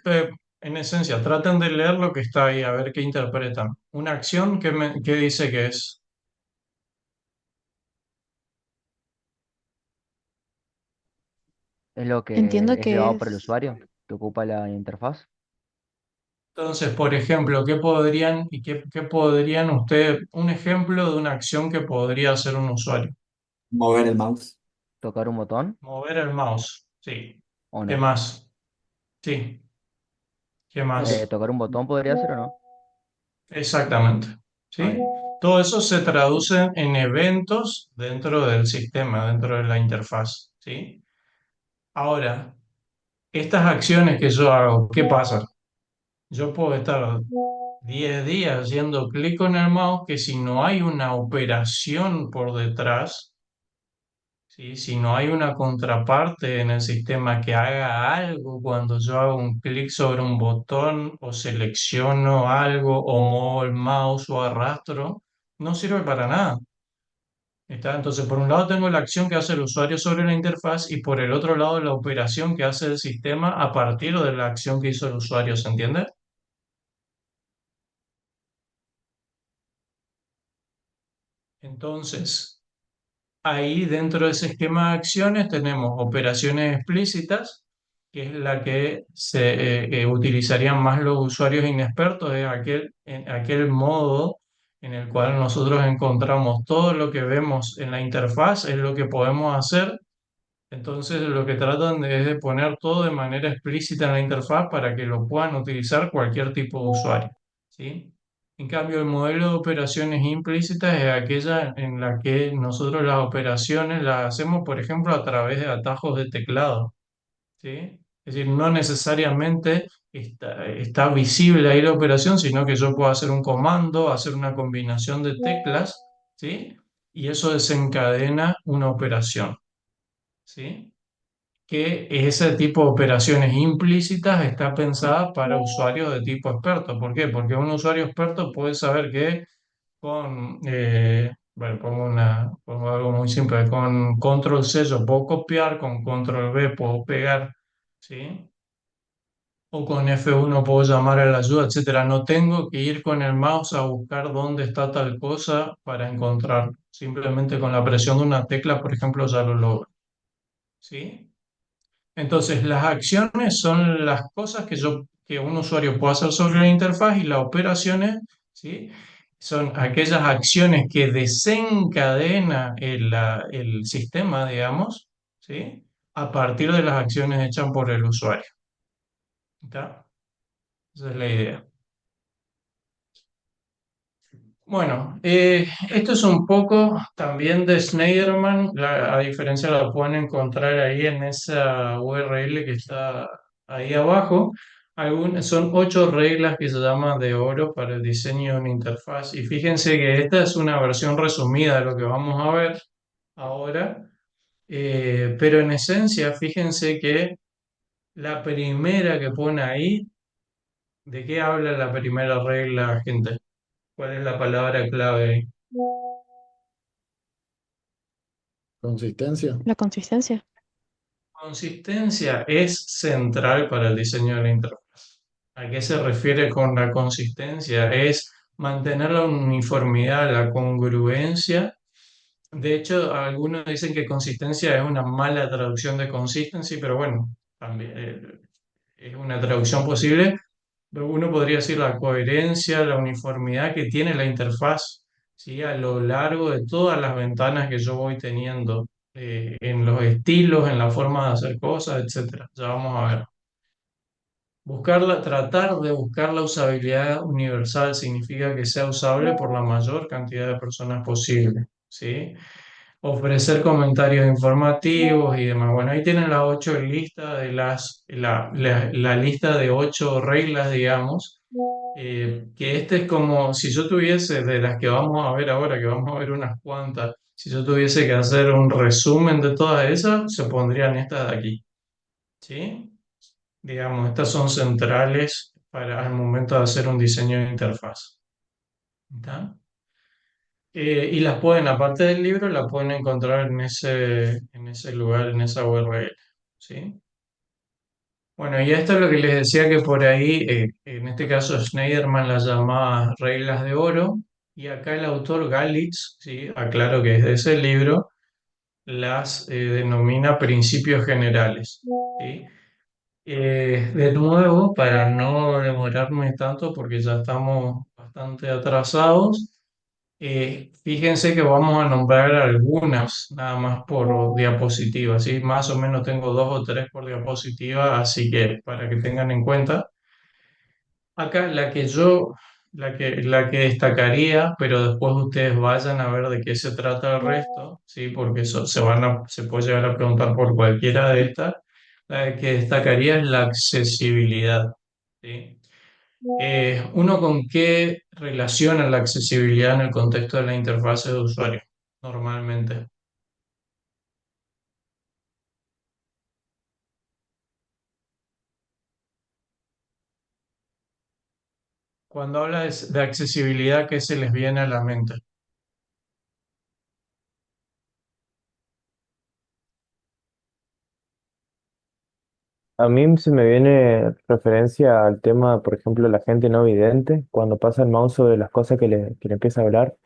en esencia, traten de leer lo que está ahí, a ver qué interpretan. Una acción que dice que es. Es lo que Entiendo es que llevado por el es, usuario, que ocupa la interfaz. Entonces, por ejemplo, qué podrían ustedes, un ejemplo de una acción que podría hacer un usuario? Mover el mouse. Tocar un botón Mover el mouse, sí. o ¿Qué no. más? Sí, ¿qué más? Tocar un botón podría ser o no. Exactamente, Ah, ¿sí? bien. Todo eso se traduce en eventos dentro del sistema, dentro de la interfaz, ¿sí? Ahora, estas acciones que yo hago, ¿qué pasa? Yo puedo estar 10 días haciendo clic con el mouse que si no hay una operación por detrás, ¿sí? Si no hay una contraparte en el sistema que haga algo cuando yo hago un clic sobre un botón o selecciono algo o muevo el mouse o arrastro, no sirve para nada. ¿Está? Entonces, por un lado tengo la acción que hace el usuario sobre la interfaz y por el otro lado la operación que hace el sistema a partir de la acción que hizo el usuario, ¿se entiende? Entonces, ahí dentro de ese esquema de acciones tenemos operaciones explícitas, que es la que utilizarían más los usuarios inexpertos, es en aquel modo en el cual nosotros encontramos todo lo que vemos en la interfaz, es lo que podemos hacer. Entonces lo que tratan es de poner todo de manera explícita en la interfaz para que lo puedan utilizar cualquier tipo de usuario, ¿sí? En cambio, el modelo de operaciones implícitas es aquella en la que nosotros las operaciones las hacemos, por ejemplo, a través de atajos de teclado, ¿sí? Es decir, no necesariamente está visible ahí la operación, sino que yo puedo hacer un comando, hacer una combinación de teclas, ¿sí? Y eso desencadena una operación, ¿sí? Que ese tipo de operaciones implícitas está pensada para usuarios de tipo experto. ¿Por qué? Porque un usuario experto puede saber que bueno, pongo algo muy simple, con control C yo puedo copiar, con control V puedo pegar, ¿sí? O con F1 puedo llamar a la ayuda, etcétera. No tengo que ir con el mouse a buscar dónde está tal cosa para encontrar. Simplemente con la presión de una tecla, por ejemplo, ya lo logro, ¿sí? Entonces, las acciones son las cosas que un usuario puede hacer sobre la interfaz y las operaciones, ¿sí? Son aquellas acciones que desencadena el sistema, digamos, ¿sí? A partir de las acciones hechas por el usuario. ¿Está? Esa es la idea. Bueno, esto es un poco también de Schneiderman, a diferencia la pueden encontrar ahí en esa URL que está ahí abajo. Son 8 reglas que se llaman de oro para el diseño de una interfaz. Y fíjense que esta es una versión resumida de lo que vamos a ver ahora. Pero en esencia, fíjense que la primera que pone ahí, ¿de qué habla la primera regla, gente? ¿Cuál es la palabra clave ahí? Consistencia. la consistencia. Consistencia es central para el diseño de la interfaz. ¿A qué se refiere con la consistencia? Es mantener la uniformidad, la congruencia. De hecho, algunos dicen que consistencia es una mala traducción de consistency, pero bueno, también es una traducción posible. Pero uno podría decir la coherencia, la uniformidad que tiene la interfaz, ¿sí? A lo largo de todas las ventanas que yo voy teniendo en los estilos, en la forma de hacer cosas, etcétera. Ya vamos a ver. Tratar de buscar la usabilidad universal significa que sea usable por la mayor cantidad de personas posible, ¿sí? Ofrecer comentarios informativos y demás. Bueno, ahí tienen las 8 listas de la lista de 8 reglas, digamos, que este es como si yo tuviese, de las que vamos a ver ahora, que vamos a ver unas cuantas, si yo tuviese que hacer un resumen de todas esas, se pondrían estas de aquí, ¿sí? Digamos, estas son centrales para el momento de hacer un diseño de interfaz. ¿Está? Y las pueden, aparte del libro, la pueden encontrar en ese lugar, en esa URL. ¿Sí? Bueno, y esto es lo que les decía que por ahí, en este caso Schneiderman las llama reglas de oro, y acá el autor Galitz, ¿sí? Aclaro que es de ese libro, las denomina principios generales. ¿Sí? De nuevo, para no demorarme tanto, porque ya estamos bastante atrasados, fíjense que vamos a nombrar algunas nada más por diapositiva, ¿sí? Más o menos tengo 2 o 3 por diapositiva, así que para que tengan en cuenta. Acá la que destacaría, pero después ustedes vayan a ver de qué se trata el resto, ¿sí? Porque eso se puede llegar a preguntar por cualquiera de estas. La que destacaría es la accesibilidad, ¿sí? ¿Uno con qué relaciona la accesibilidad en el contexto de la interfaz de usuario normalmente? Cuando habla de accesibilidad, ¿qué se les viene a la mente? A mí se me viene referencia al tema, por ejemplo, la gente no vidente, cuando pasa el mouse sobre las cosas que le empieza a hablar.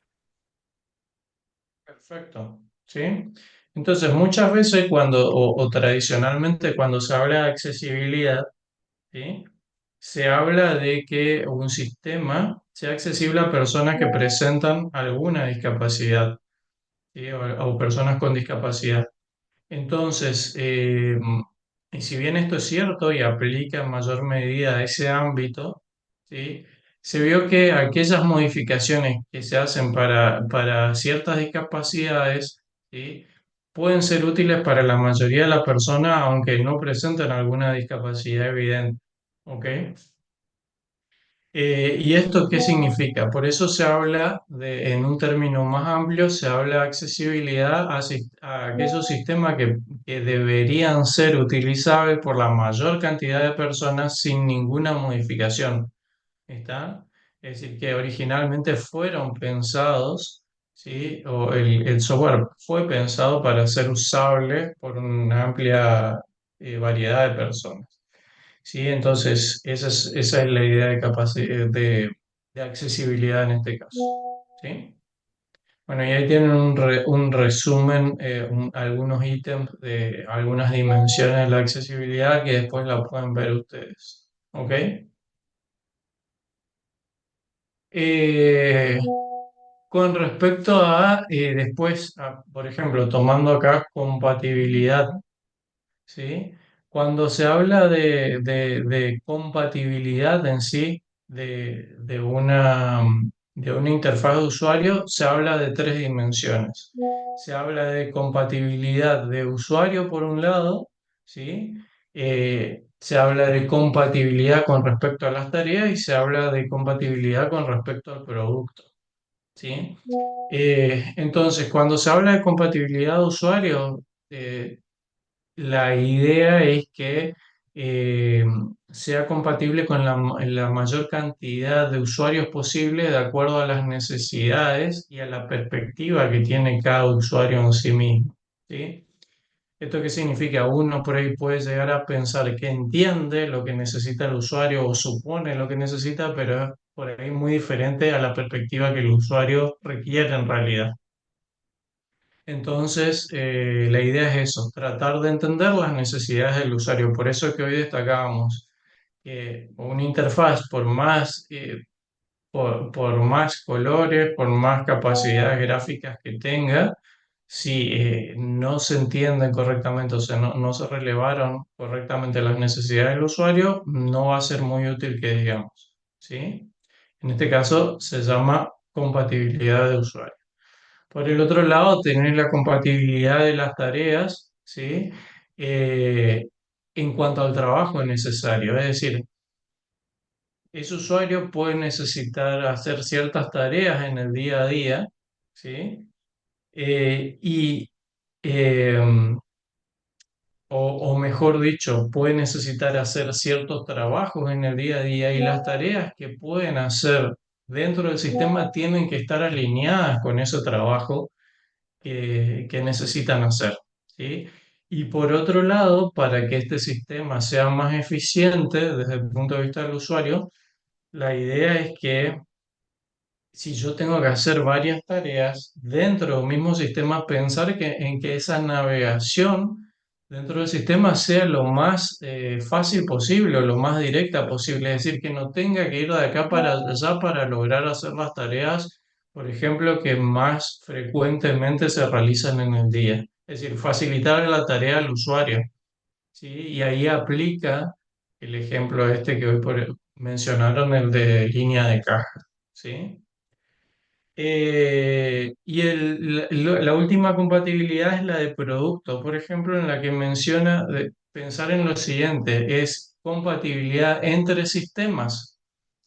Perfecto, ¿sí? Entonces, muchas veces o tradicionalmente cuando se habla de accesibilidad, ¿sí? Se habla de que un sistema sea accesible a personas que presentan alguna discapacidad, ¿sí? O personas con discapacidad. Entonces, y si bien esto es cierto y aplica en mayor medida a ese ámbito, ¿sí? Se vio que aquellas modificaciones que se hacen para ciertas discapacidades, ¿sí? Pueden ser útiles para la mayoría de las personas, aunque no presenten alguna discapacidad evidente. ¿Ok? ¿Y esto qué significa? Por eso se habla en un término más amplio, se habla de accesibilidad a aquellos sistemas que deberían ser utilizables por la mayor cantidad de personas sin ninguna modificación. ¿Está? Es decir, que originalmente fueron pensados, ¿sí? O el software fue pensado para ser usable por una amplia variedad de personas. Sí, entonces esa es la idea de de accesibilidad en este caso. ¿Sí? Bueno, y ahí tienen un resumen, algunos ítems de algunas dimensiones de la accesibilidad que después la pueden ver ustedes. ¿Ok? Eh, con respecto a después, por ejemplo, tomando acá compatibilidad. ¿Sí? Cuando se habla de compatibilidad en sí de una interfaz de usuario, se habla de 3 dimensiones. Se habla de compatibilidad de usuario por un lado, ¿sí? Se habla de compatibilidad con respecto a las tareas y se habla de compatibilidad con respecto al producto, ¿sí? Entonces, cuando se habla de compatibilidad de usuario, la idea es que eh, sea compatible con la mayor cantidad de usuarios posible de acuerdo a las necesidades y a la perspectiva que tiene cada usuario en sí mismo, ¿sí? ¿Esto qué significa? Uno por ahí puede llegar a pensar que entiende lo que necesita el usuario o supone lo que necesita, pero es por ahí muy diferente a la perspectiva que el usuario requiere en realidad. Entonces, la idea es eso, tratar de entender las necesidades del usuario. Por eso es que hoy destacábamos que una interfaz, por más colores, por más capacidades gráficas que tenga, si no se entienden correctamente, o sea, no se relevaron correctamente las necesidades del usuario, no va a ser muy útil que digamos, ¿sí? En este caso se llama compatibilidad de usuario. Por el otro lado, tener la compatibilidad de las tareas, ¿sí? Eh, en cuanto al trabajo necesario, es decir, ese usuario puede necesitar hacer ciertas tareas en el día a día, ¿sí? Y em, o mejor dicho, puede necesitar hacer ciertos trabajos en el día a día y las tareas que pueden hacer dentro del sistema tienen que estar alineadas con ese trabajo que necesitan hacer, ¿sí? Y por otro lado, para que este sistema sea más eficiente desde el punto de vista del usuario, la idea es que si yo tengo que hacer varias tareas dentro del mismo sistema, pensar en que esa navegación dentro del sistema sea lo más fácil posible o lo más directa posible, es decir, que no tenga que ir de acá para allá para lograr hacer las tareas, por ejemplo, que más frecuentemente se realizan en el día. Es decir, facilitar la tarea al usuario, ¿sí? Y ahí aplica el ejemplo este que hoy mencionaron, el de línea de caja, ¿sí? La última compatibilidad es la de producto, por ejemplo, en la que menciona pensar en lo siguiente, es compatibilidad entre sistemas,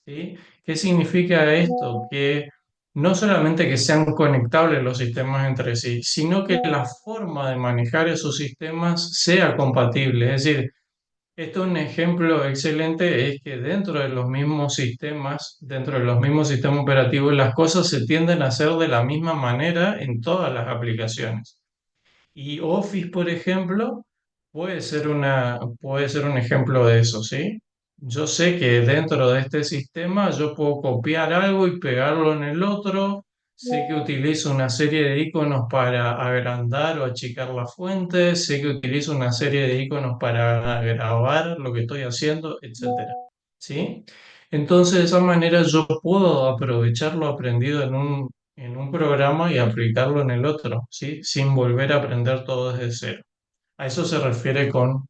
¿sí? ¿Qué significa esto? Que no solamente que sean conectables los sistemas entre sí, sino que la forma de manejar esos sistemas sea compatible, es decir, esto es un ejemplo excelente, es que dentro de los mismos sistemas, dentro de los mismos sistemas operativos, las cosas se tienden a hacer de la misma manera en todas las aplicaciones. Y Office, por ejemplo, puede ser un ejemplo de eso, ¿sí? Yo sé que dentro de este sistema yo puedo copiar algo y pegarlo en el otro. Sé que utilizo una serie de iconos para agrandar o achicar la fuente. Sé que utilizo una serie de iconos para grabar lo que estoy haciendo, etcétera, ¿sí? Entonces, de esa manera yo puedo aprovechar lo aprendido en un programa y aplicarlo en el otro, ¿sí? Sin volver a aprender todo desde cero. A eso se refiere con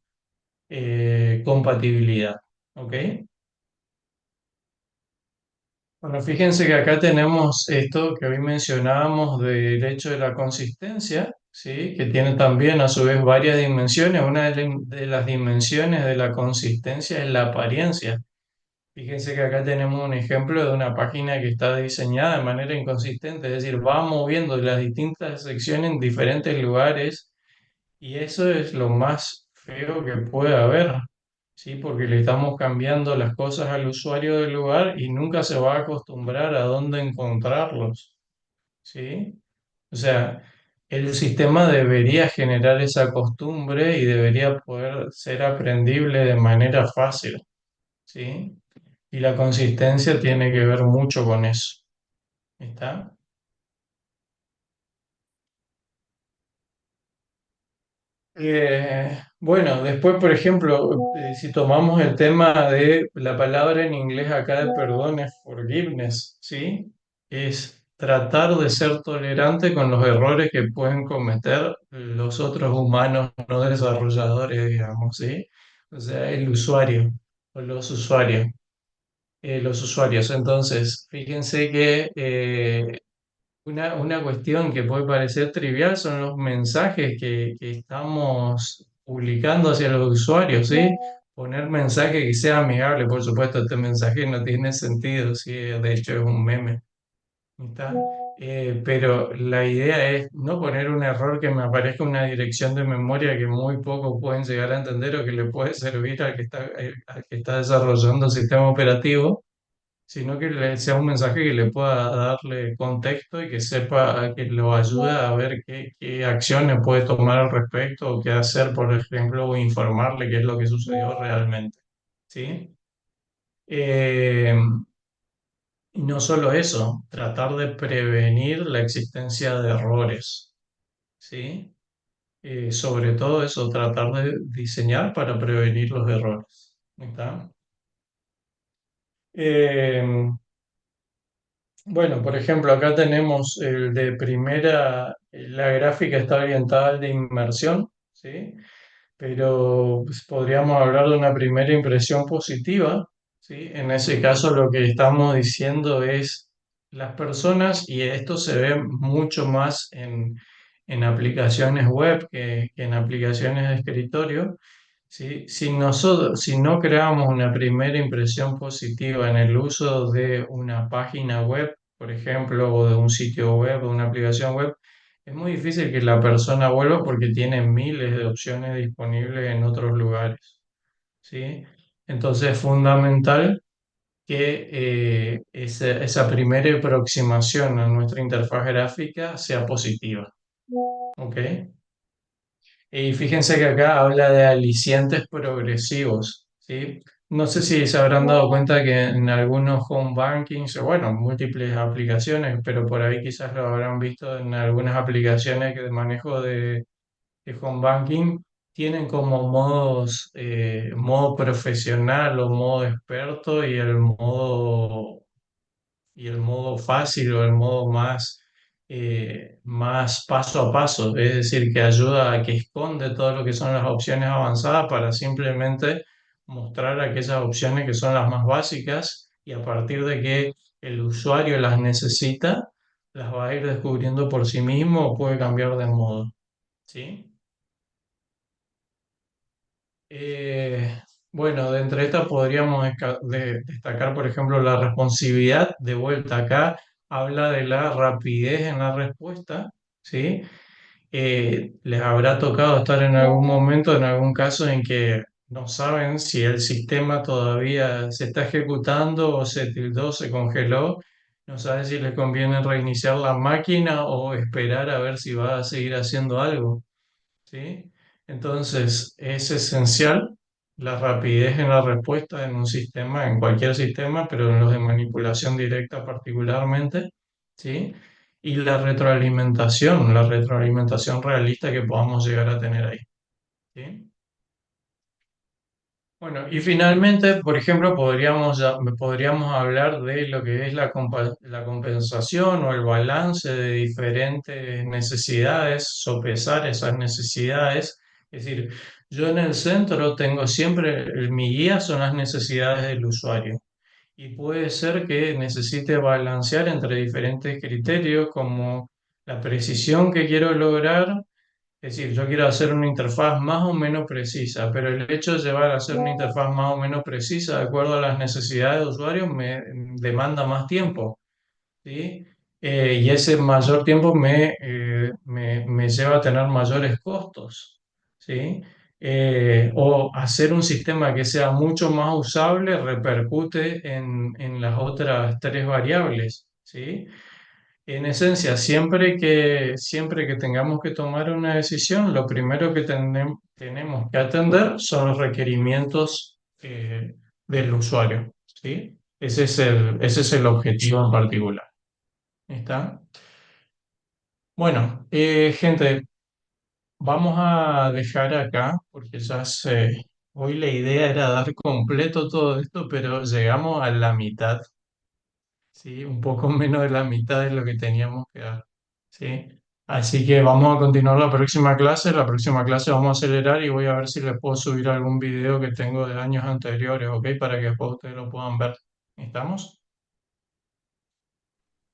compatibilidad, ¿ok? Bueno, fíjense que acá tenemos esto que hoy mencionábamos del hecho de la consistencia, ¿sí? Que tiene también a su vez varias dimensiones. Una de las dimensiones de la consistencia es la apariencia. Fíjense que acá tenemos un ejemplo de una página que está diseñada de manera inconsistente, es decir, va moviendo las distintas secciones en diferentes lugares y eso es lo más feo que puede haber, ¿sí? Porque le estamos cambiando las cosas al usuario del lugar y nunca se va a acostumbrar a dónde encontrarlos, ¿sí? O sea, el sistema debería generar esa costumbre y debería poder ser aprendible de manera fácil, ¿sí? Y la consistencia tiene que ver mucho con eso. ¿Está? Bueno, después, por ejemplo, si tomamos el tema de la palabra en inglés acá de perdón es forgiveness, ¿sí? Es tratar de ser tolerante con los errores que pueden cometer los otros humanos no desarrolladores, digamos, ¿sí? O sea, el usuario o los usuarios. Entonces, fíjense que una cuestión que puede parecer trivial son los mensajes que estamos publicando hacia los usuarios, ¿sí? Poner mensaje que sea amigable, por supuesto, este mensaje no tiene sentido, ¿sí? De hecho es un meme, ¿está? Pero la idea es no poner un error que me aparezca una dirección de memoria que muy pocos pueden llegar a entender o que le puede servir al que está desarrollando el sistema operativo, sino que sea un mensaje que le pueda darle contexto y que sepa, que lo ayude a ver qué acciones puede tomar al respecto o qué hacer, por ejemplo, o informarle qué es lo que sucedió realmente, ¿sí? Eh, y no solo eso, tratar de prevenir la existencia de errores, ¿sí? Sobre todo eso, tratar de diseñar para prevenir los errores, ¿está? Eh, Bueno, por ejemplo, acá tenemos el de primera, la gráfica está orientada al de inmersión, ¿sí? Pero pues, podríamos hablar de una primera impresión positiva, ¿sí? En ese caso lo que estamos diciendo es las personas, y esto se ve mucho más en aplicaciones web que en aplicaciones de escritorio, ¿sí? Si no creamos una primera impresión positiva en el uso de una página web, por ejemplo, o de un sitio web o una aplicación web, es muy difícil que la persona vuelva porque tiene miles de opciones disponibles en otros lugares, ¿sí? Entonces es fundamental que esa primera aproximación a nuestra interfaz gráfica sea positiva, ¿ok? Y fíjense que acá habla de alicientes progresivos, ¿sí? No sé si se habrán dado cuenta que en algunos home bankings, o bueno, múltiples aplicaciones, pero por ahí quizás lo habrán visto en algunas aplicaciones de manejo de home banking, tienen como modos, modo profesional o modo experto y el modo fácil o el modo más paso a paso, es decir, que ayuda a que esconde todo lo que son las opciones avanzadas para simplemente mostrar aquellas opciones que son las más básicas y a partir de que el usuario las necesita, las va a ir descubriendo por sí mismo o puede cambiar de modo, ¿sí? Eh, bueno, de entre estas podríamos destacar, por ejemplo, la responsividad. De vuelta acá, habla de la rapidez en la respuesta, ¿sí? Les habrá tocado estar en algún momento, en algún caso en que no saben si el sistema todavía se está ejecutando o se tildó, se congeló. No saben si les conviene reiniciar la máquina o esperar a ver si va a seguir haciendo algo. ¿Sí? Entonces, es esencial la rapidez en la respuesta en un sistema, en cualquier sistema, pero en los de manipulación directa particularmente, ¿sí? Y la retroalimentación realista que podamos llegar a tener ahí, ¿sí? Bueno, y finalmente, por ejemplo, podríamos hablar de lo que es la compensación o el balance de diferentes necesidades, sopesar esas necesidades. Es decir, yo en el centro tengo siempre, mi guía son las necesidades del usuario. Y puede ser que necesite balancear entre diferentes criterios como la precisión que quiero lograr, es decir, yo quiero hacer una interfaz más o menos precisa, pero el hecho de llevar a hacer una interfaz más o menos precisa de acuerdo a las necesidades de usuario me demanda más tiempo, ¿sí? Y ese mayor tiempo me lleva a tener mayores costos, ¿sí? O hacer un sistema que sea mucho más usable repercute en las otras tres variables, ¿sí? En esencia, siempre que tengamos que tomar una decisión, lo primero que tenemos que atender son los requerimientos del usuario, ¿sí? Ese es el objetivo en particular. ¿Está? Bueno, gente, vamos a dejar acá porque hoy la idea era dar completo todo esto, pero llegamos a la mitad. Sí, un poco menos de la mitad de lo que teníamos que dar. ¿Sí? Así que vamos a continuar la próxima clase. La próxima clase vamos a acelerar y voy a ver si les puedo subir algún video que tengo de años anteriores, ¿ok? Para que después ustedes lo puedan ver. ¿Estamos?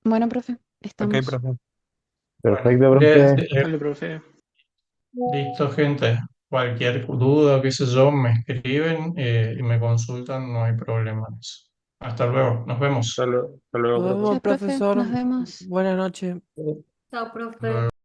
Bueno, profe, Ok, estamos. profe. Bueno, Perfecto, profe. Dale, profe. listo, gente. Cualquier duda, qué sé yo, me escriben y me consultan, no hay problema en eso. Hasta luego, nos vemos. Hasta luego, Nos profe. vemos, Chao, profe, profesor. nos vemos. Buenas noches. Chao, Hasta profe. luego.